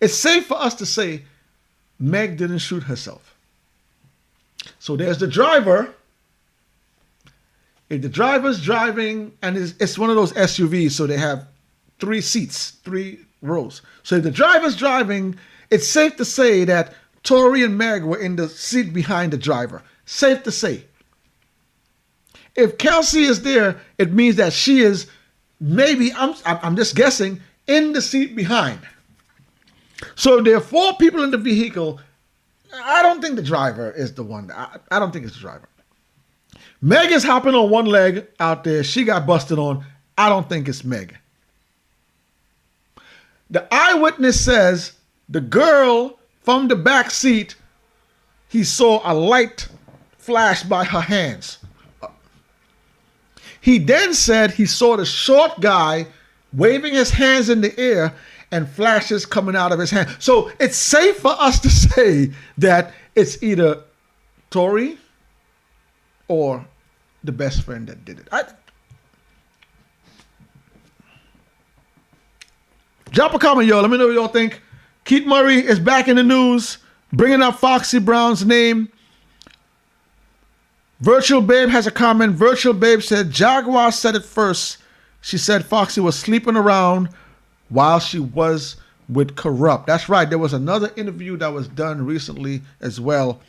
It's safe for us to say Meg didn't shoot herself. So there's the driver. If the driver's driving, and it's one of those SUVs, so they have 3 seats, 3 rows. So if the driver's driving, it's safe to say that Tory and Meg were in the seat behind the driver. Safe to say. If Kelsey is there, it means that she is maybe, I'm just guessing, in the seat behind. So there are 4 people in the vehicle. I don't think the driver is the one. I don't think it's the driver. Meg is hopping on one leg out there. She got busted on. I don't think it's Meg. The eyewitness says the girl from the back seat, he saw a light flash by her hands. He then said he saw the short guy waving his hands in the air and flashes coming out of his hand. So it's safe for us to say that it's either Tory or the best friend that did it. Drop a comment, yo. Let me know what y'all think. Keith Murray is back in the news, bringing up Foxy Brown's name. Virtual Babe has a comment. Virtual Babe said, Jaguar said it first. She said Foxy was sleeping around while she was with corrupt. That's right. There was another interview that was done recently as well.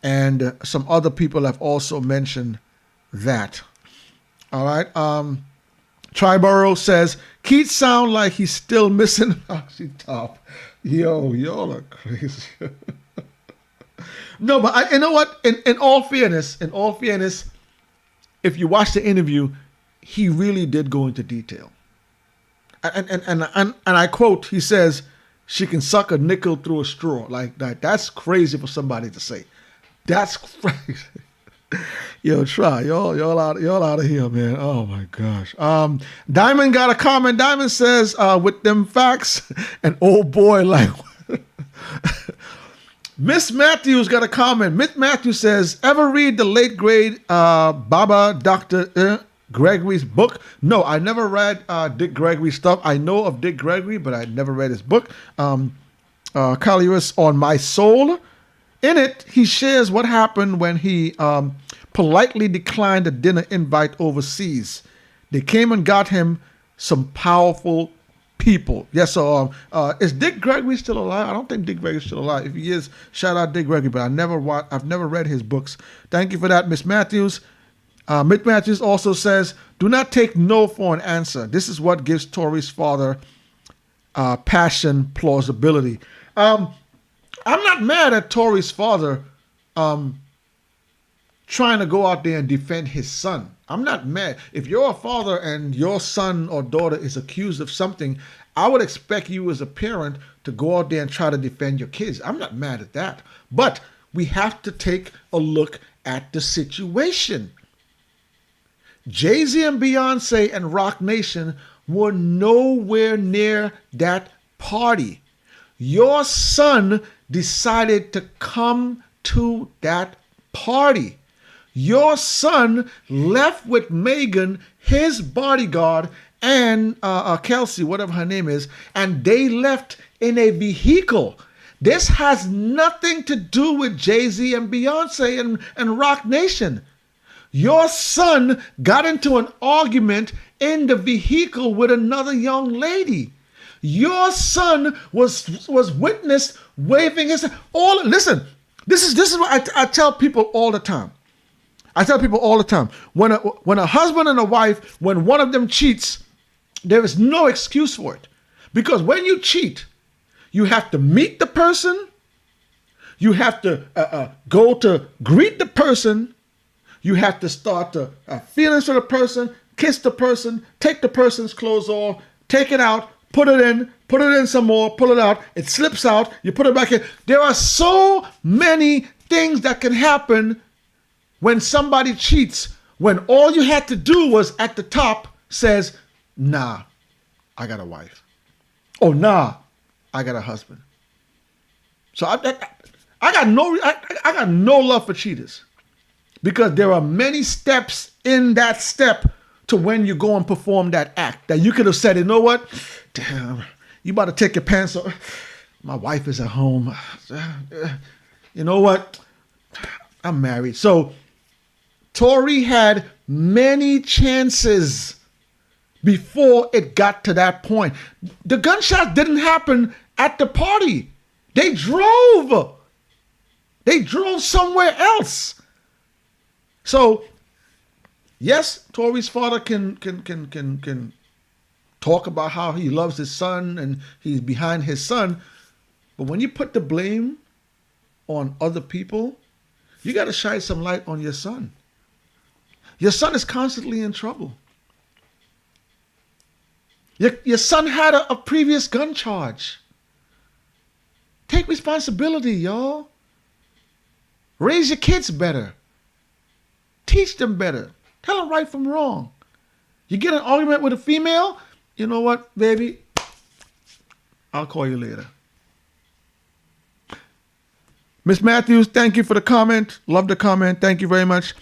And some other people have also mentioned that. All right. Triborough says, Keith sound like he's still missing Foxy Top. Yo, y'all are crazy. No, but you know what? In all fairness, if you watch the interview, he really did go into detail. And I quote, he says, she can suck a nickel through a straw. Like that. That's crazy for somebody to say. That's crazy. Yo, try. Y'all out of here, man. Oh my gosh. Diamond got a comment. Diamond says, with them facts, an old boy like Miss Matthews got a comment. Miss Matthews says, ever read the late great Baba Dr. Gregory's book? No, I never read Dick Gregory's stuff. I know of Dick Gregory, but I never read his book. Calius on My Soul. In it, he shares what happened when he politely declined a dinner invite overseas. They came and got him some powerful people. Yes, so is Dick Gregory still alive? I don't think Dick Gregory's still alive. If he is, shout out Dick Gregory, but I've never read his books. Thank you for that, Miss Matthews. Miss Matthews also says, do not take no for an answer. This is what gives Tory's father passion, plausibility. I'm not mad at Tory's father trying to go out there and defend his son. I'm not mad. If you're a father and your son or daughter is accused of something, I would expect you as a parent to go out there and try to defend your kids. I'm not mad at that. But we have to take a look at the situation. Jay-Z and Beyonce and RocNation were nowhere near that party. Your son decided to come to that party. Your son left with Megan, his bodyguard, and Kelsey, whatever her name is, and they left in a vehicle. This has nothing to do with Jay-Z and Beyonce and RocNation. Your son got into an argument in the vehicle with another young lady. Your son was witnessed waving his listen. This is what I tell people all the time. When a husband and a wife, when one of them cheats, there is no excuse for it. Because when you cheat, you have to meet the person, you have to go to greet the person, you have to start to have feelings for the person, kiss the person, take the person's clothes off, take it out, put it in some more, pull it out, it slips out, you put it back in. There are so many things that can happen when somebody cheats, when all you had to do was at the top says, nah, I got a wife. Oh, nah, I got a husband. So I got no love for cheaters, because there are many steps in that step to when you go and perform that act that you could have said, you know what? Damn, you about to take your pants off. My wife is at home. You know what? I'm married. So Tory had many chances before it got to that point. The gunshots didn't happen at the party. They drove. They drove somewhere else. So, yes, Tory's father can talk about how he loves his son and he's behind his son. But when you put the blame on other people, you got to shine some light on your son. Your son is constantly in trouble. Your son had a previous gun charge. Take responsibility, y'all. Raise your kids better. Teach them better. Tell them right from wrong. You get an argument with a female, you know what, baby? I'll call you later. Miss Matthews, thank you for the comment. Love the comment. Thank you very much.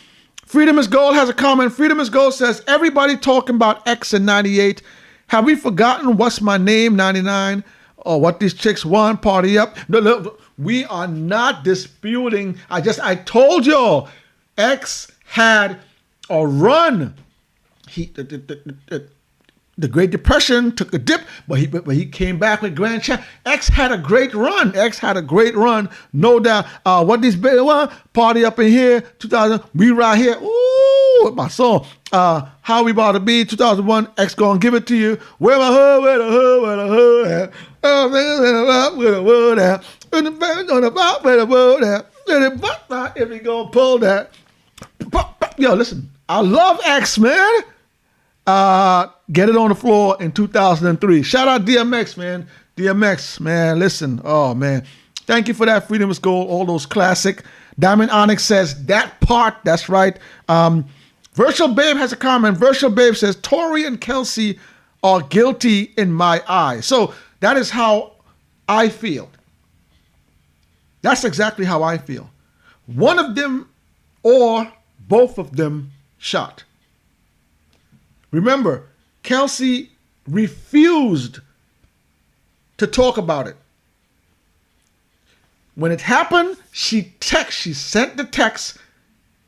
Freedom is Gold has a comment. Freedom is Gold says, everybody talking about X in 98. Have we forgotten What's My Name 99? Or what these chicks want? Party Up? No, we are not disputing. I told y'all, X had a run. the Great Depression took a dip, but he came back with grand champ. X had a great run. No doubt. What these party up in here, 2000, we right here. Ooh, with my song. How we about to be, 2001. X gonna give it to you. Where my hood, where the hood, where the hood at? Oh, where the wood at? In the band on the bop, where the wood at? If we gonna pull that. Yo, listen. I love X, man. Get it on the floor in 2003. Shout out DMX, man. DMX, man. Listen. Oh, man. Thank you for that. Freedom is Gold. All those classic. Diamond Onyx says that part. That's right. Virtual Babe has a comment. Virtual Babe says Tory and Kelsey are guilty in my eyes. So that is how I feel. That's exactly how I feel. One of them or both of them shot. Remember, Kelsey refused to talk about it. When it happened, she sent the text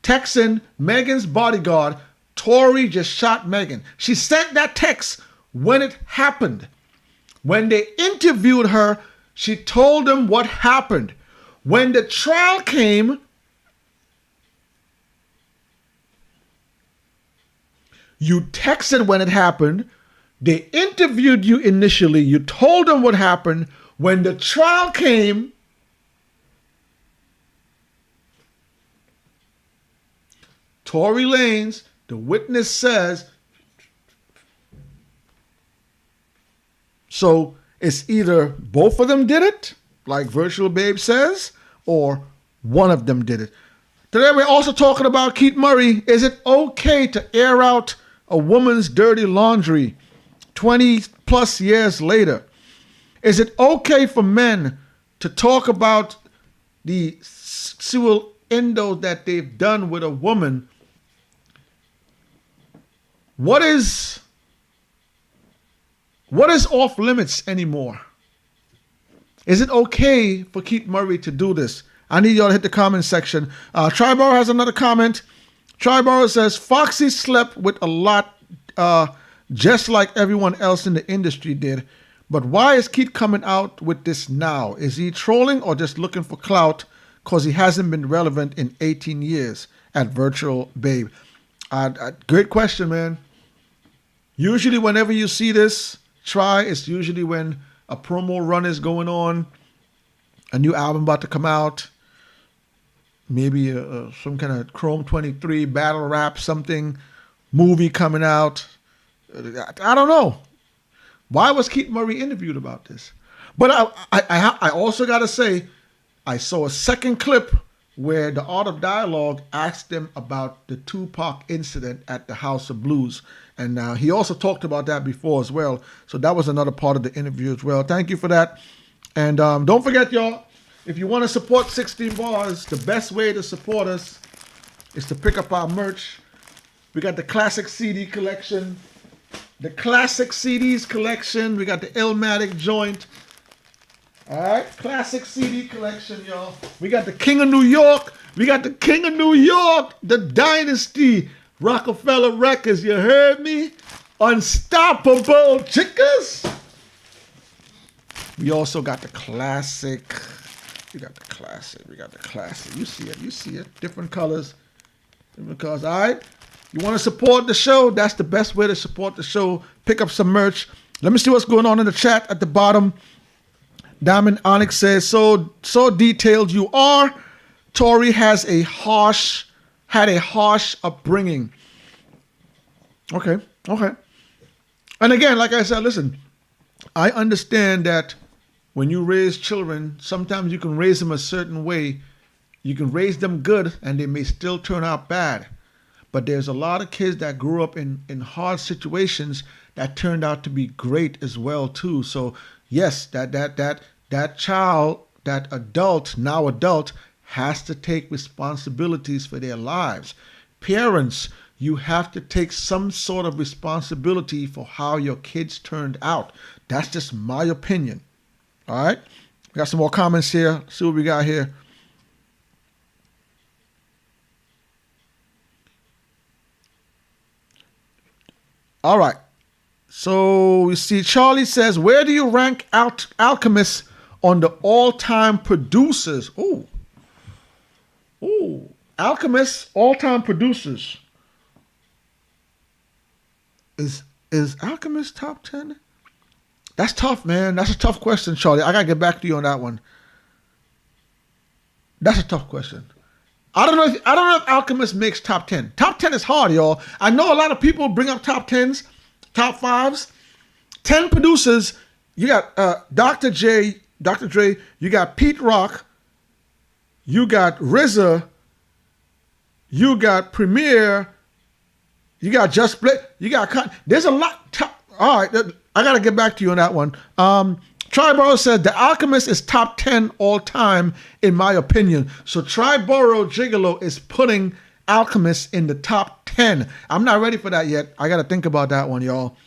texting Megan's bodyguard, Tory just shot Megan. She sent that text when it happened. When they interviewed her, she told them what happened. When the trial came, you texted when it happened. They interviewed you initially. You told them what happened. When the trial came, Tory Lanez, the witness says, so it's either both of them did it, like Virtual Babe says, or one of them did it. Today we're also talking about Keith Murray. Is it okay to air out a woman's dirty laundry 20 plus years later? Is it okay for men to talk about the sexual innuendo that they've done with a woman? What is off limits anymore? Is it okay for Keith Murray to do this? I need y'all to hit the comment section. Triborough has another comment. Triborough says, Foxy slept with a lot just like everyone else in the industry did. But why is Keith coming out with this now? Is he trolling or just looking for clout because he hasn't been relevant in 18 years at Virtual Babe? Great question, man. Usually whenever you see this, it's usually when a promo run is going on, a new album about to come out, maybe some kind of Chrome 23 battle rap, something, movie coming out. I don't know. Why was Keith Murray interviewed about this? But I also got to say, I saw a second clip where the Art of Dialogue asked them about the Tupac incident at the House of Blues. And he also talked about that before as well. So that was another part of the interview as well. Thank you for that. And don't forget, y'all, if you want to support 16 Bars, the best way to support us is to pick up our merch. We got the classic CD collection, the classic CDs collection. We got the Illmatic joint. All right, classic CD collection, y'all. We got the King of New York. We got the King of New York, the Dynasty, Rockefeller Records. You heard me? Unstoppable Chickas. We also got the classic. We got the classic. You see it. Different colors. All right. You want to support the show? That's the best way to support the show. Pick up some merch. Let me see what's going on in the chat at the bottom. Diamond Onyx says, so detailed you are. Tory had a harsh upbringing. Okay. And again, like I said, listen, I understand that when you raise children, sometimes you can raise them a certain way. You can raise them good and they may still turn out bad. But there's a lot of kids that grew up in hard situations that turned out to be great as well too. So yes, that child, that adult, now adult, has to take responsibilities for their lives. Parents, you have to take some sort of responsibility for how your kids turned out. That's just my opinion. All right? We got some more comments here. See what we got here. All right. So you see, Charlie says, where do you rank Alchemist on the all-time producers? Ooh, Alchemist all-time producers. Is Alchemist top 10? That's tough, man. That's a tough question, Charlie. I gotta get back to you on that one. That's a tough question. I don't know if Alchemist makes top 10. Top 10 is hard, y'all. I know a lot of people bring up top 10s, top 5s. 10 producers. You got Dr. Dre, you got Pete Rock, you got RZA, you got Premier, you got Just Blaze, you got there's a lot. All right, I got to get back to you on that one. Triborough said The Alchemist is top 10 all time, in my opinion. So Triborough Gigolo is putting Alchemist in the top 10. I'm not ready for that yet. I got to think about that one, y'all.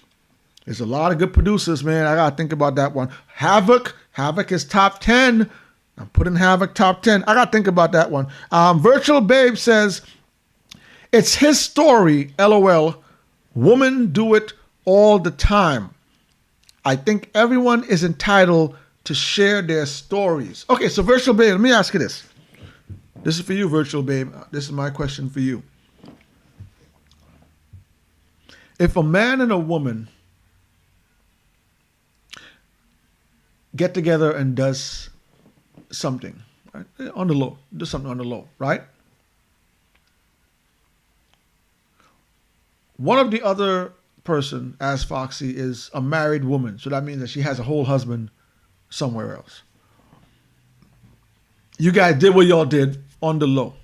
There's a lot of good producers, man. I got to think about that one. Havoc is top 10. I'm putting Havoc top 10. I got to think about that one. Virtual Babe says, it's his story, LOL. Women do it all the time. I think everyone is entitled to share their stories. Okay, so Virtual Babe, let me ask you this. This is for you, Virtual Babe. This is my question for you. If a man and a woman get together and does something, right? On the low, do something on the low, right? One of the other person, as Foxy, is a married woman. So that means that she has a whole husband somewhere else. You guys did what y'all did on the low.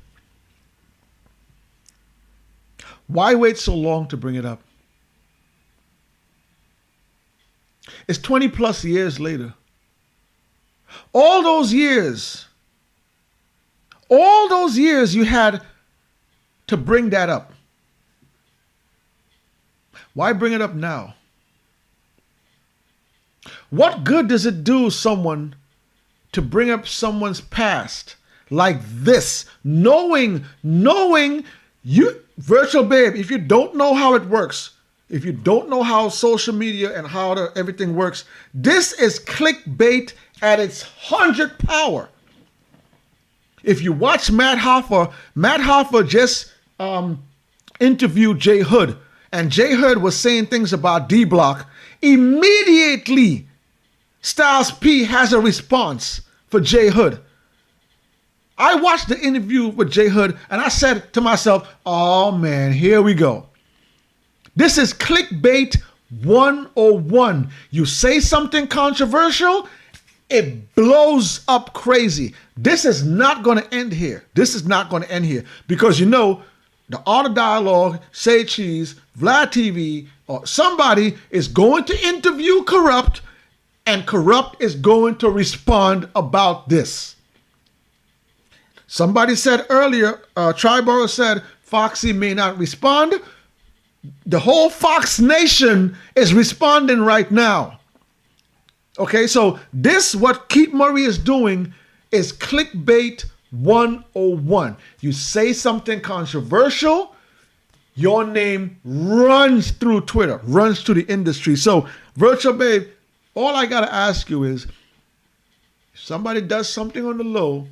Why wait so long to bring it up? It's 20 plus years later. All those years you had to bring that up. Why bring it up now? What good does it do someone to bring up someone's past like this, knowing you, Virtual Babe, if you don't know how it works, if you don't know how social media and how everything works, this is clickbait at its 100 power. If you watch Matt Hoffa just interviewed J Hood, and J Hood was saying things about D Block. Immediately, Styles P has a response for J Hood. I watched the interview with J Hood and I said to myself, oh man, here we go. This is clickbait 101. You say something controversial, it blows up crazy. This is not going to end here. Because the Art of Dialogue, Say Cheese, Vlad TV, or somebody is going to interview Corrupt, and Corrupt is going to respond about this. Somebody said earlier, Triborough said, Foxy may not respond. The whole Fox Nation is responding right now. Okay, so what Keith Murray is doing is clickbait 101. You say something controversial, your name runs through Twitter, runs through the industry. So, Virtual Babe, all I got to ask you is, if somebody does something on the low,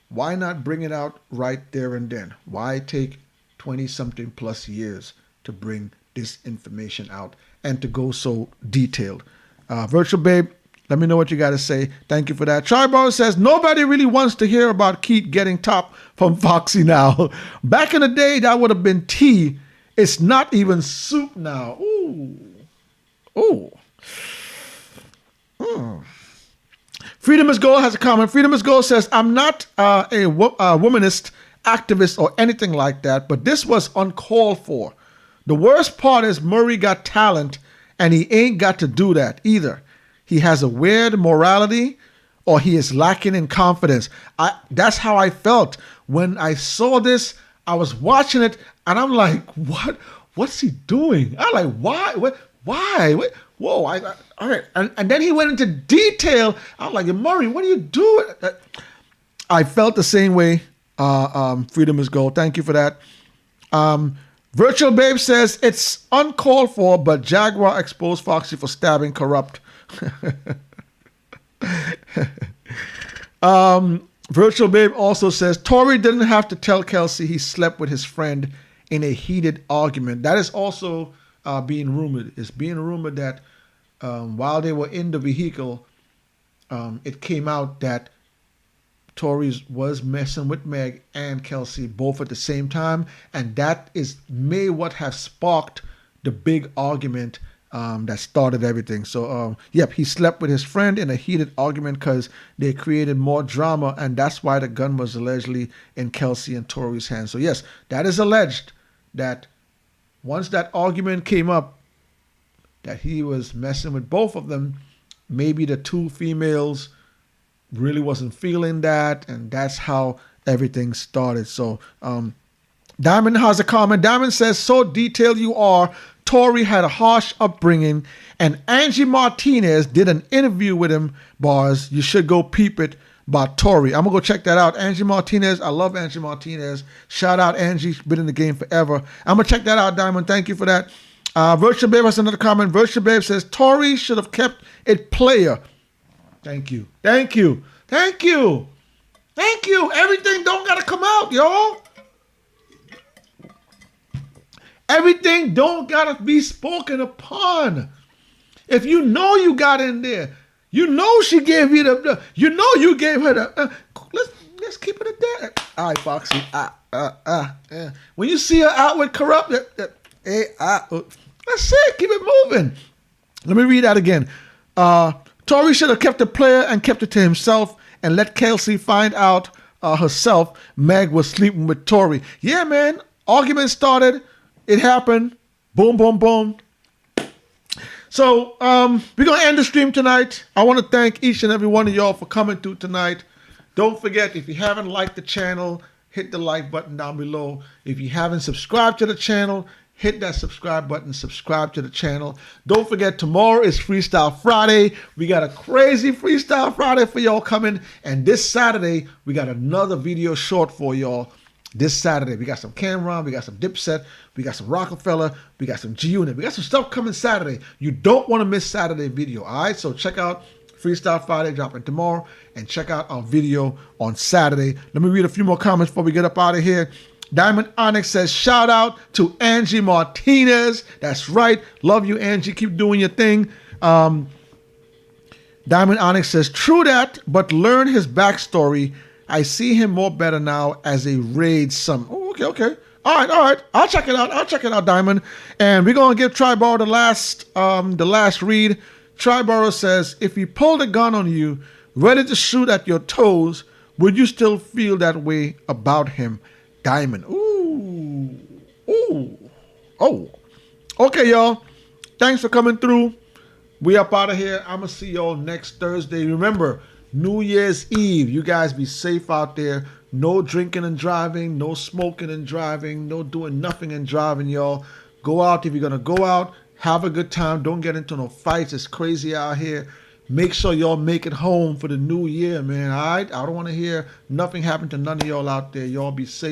why not bring it out right there and then? Why take 20-something plus years to bring this information out and to go so detailed? Virtual Babe, let me know what you got to say. Thank you for that. Triborough says, nobody really wants to hear about Keith getting top from Foxy now. Back in the day, that would have been tea. It's not even soup now. Ooh. Freedom is Gold has a comment. Freedom is Gold says, I'm not a womanist, activist, or anything like that, but this was uncalled for. The worst part is Murray got talent, and he ain't got to do that either. He has a weird morality, or he is lacking in confidence. That's how I felt when I saw this. I was watching it, and I'm like, what's he doing? I'm like, why? Why? Whoa! All right. And then he went into detail. I'm like, Murray, what are you doing? I felt the same way. Freedom is Gold. Thank you for that. Virtual Babe says it's uncalled for, but Jaguar exposed Foxy for stabbing corrupt. Virtual Babe also says Tory didn't have to tell Kelsey he slept with his friend in a heated argument. That is also being rumored. It's being rumored that while they were in the vehicle, it came out that Tory was messing with Meg and Kelsey both at the same time, and that may what have sparked the big argument that started everything. So, yep, he slept with his friend in a heated argument because they created more drama, and that's why the gun was allegedly in Kelsey and Tory's hands. So, yes, that is alleged that once that argument came up, that he was messing with both of them. Maybe the two females really wasn't feeling that, and that's how everything started. So, Diamond has a comment. Diamond says, so detailed you are. Tory had a harsh upbringing, and Angie Martinez did an interview with him, bars. You should go peep it about Tory. I'm going to go check that out. Angie Martinez. I love Angie Martinez. Shout out Angie. She's been in the game forever. I'm going to check that out, Diamond. Thank you for that. Virtual Babe has another comment. Virtual Babe says, Tory should have kept it player. Thank you. Thank you. Thank you. Thank you. Everything don't got to come out, y'all. Everything don't got to be spoken upon. If you know you got in there, you know she gave you you know you gave her the, let's keep it at that. All right, Foxy. Yeah. When you see her out with corrupt, that's it. Keep it moving. Let me read that again. Tory should have kept the player and kept it to himself and let Kelsey find out herself Meg was sleeping with Tory. Yeah, man. Argument started. It happened. Boom, boom, boom. So we're going to end the stream tonight. I want to thank each and every one of y'all for coming through tonight. Don't forget, if you haven't liked the channel, hit the like button down below. If you haven't subscribed to the channel, hit that subscribe button, subscribe to the channel. Don't forget, tomorrow is Freestyle Friday. We got a crazy Freestyle Friday for y'all coming. And this Saturday, we got another video short for y'all. This Saturday, we got some Cameron, we got some Dipset, we got some Rockefeller, we got some G-Unit. We got some stuff coming Saturday. You don't want to miss Saturday video, all right? So check out Freestyle Friday dropping tomorrow, and check out our video on Saturday. Let me read a few more comments before we get up out of here. Diamond Onyx says, shout out to Angie Martinez. That's right. Love you, Angie. Keep doing your thing. Diamond Onyx says, true that, but learn his backstory. I see him more better now as a raid son. Oh, okay. All right. I'll check it out, Diamond. And we're going to give Triborough the last read. Triborough says, if he pulled a gun on you, ready to shoot at your toes, would you still feel that way about him? Diamond. Ooh. Oh. Okay, y'all. Thanks for coming through. We up out of here. I'm going to see y'all next Thursday. Remember, New Year's Eve. You guys be safe out there. No drinking and driving. No smoking and driving. No doing nothing and driving, y'all. Go out if you're going to go out. Have a good time. Don't get into no fights. It's crazy out here. Make sure y'all make it home for the new year, man. All right? I don't want to hear nothing happen to none of y'all out there. Y'all be safe.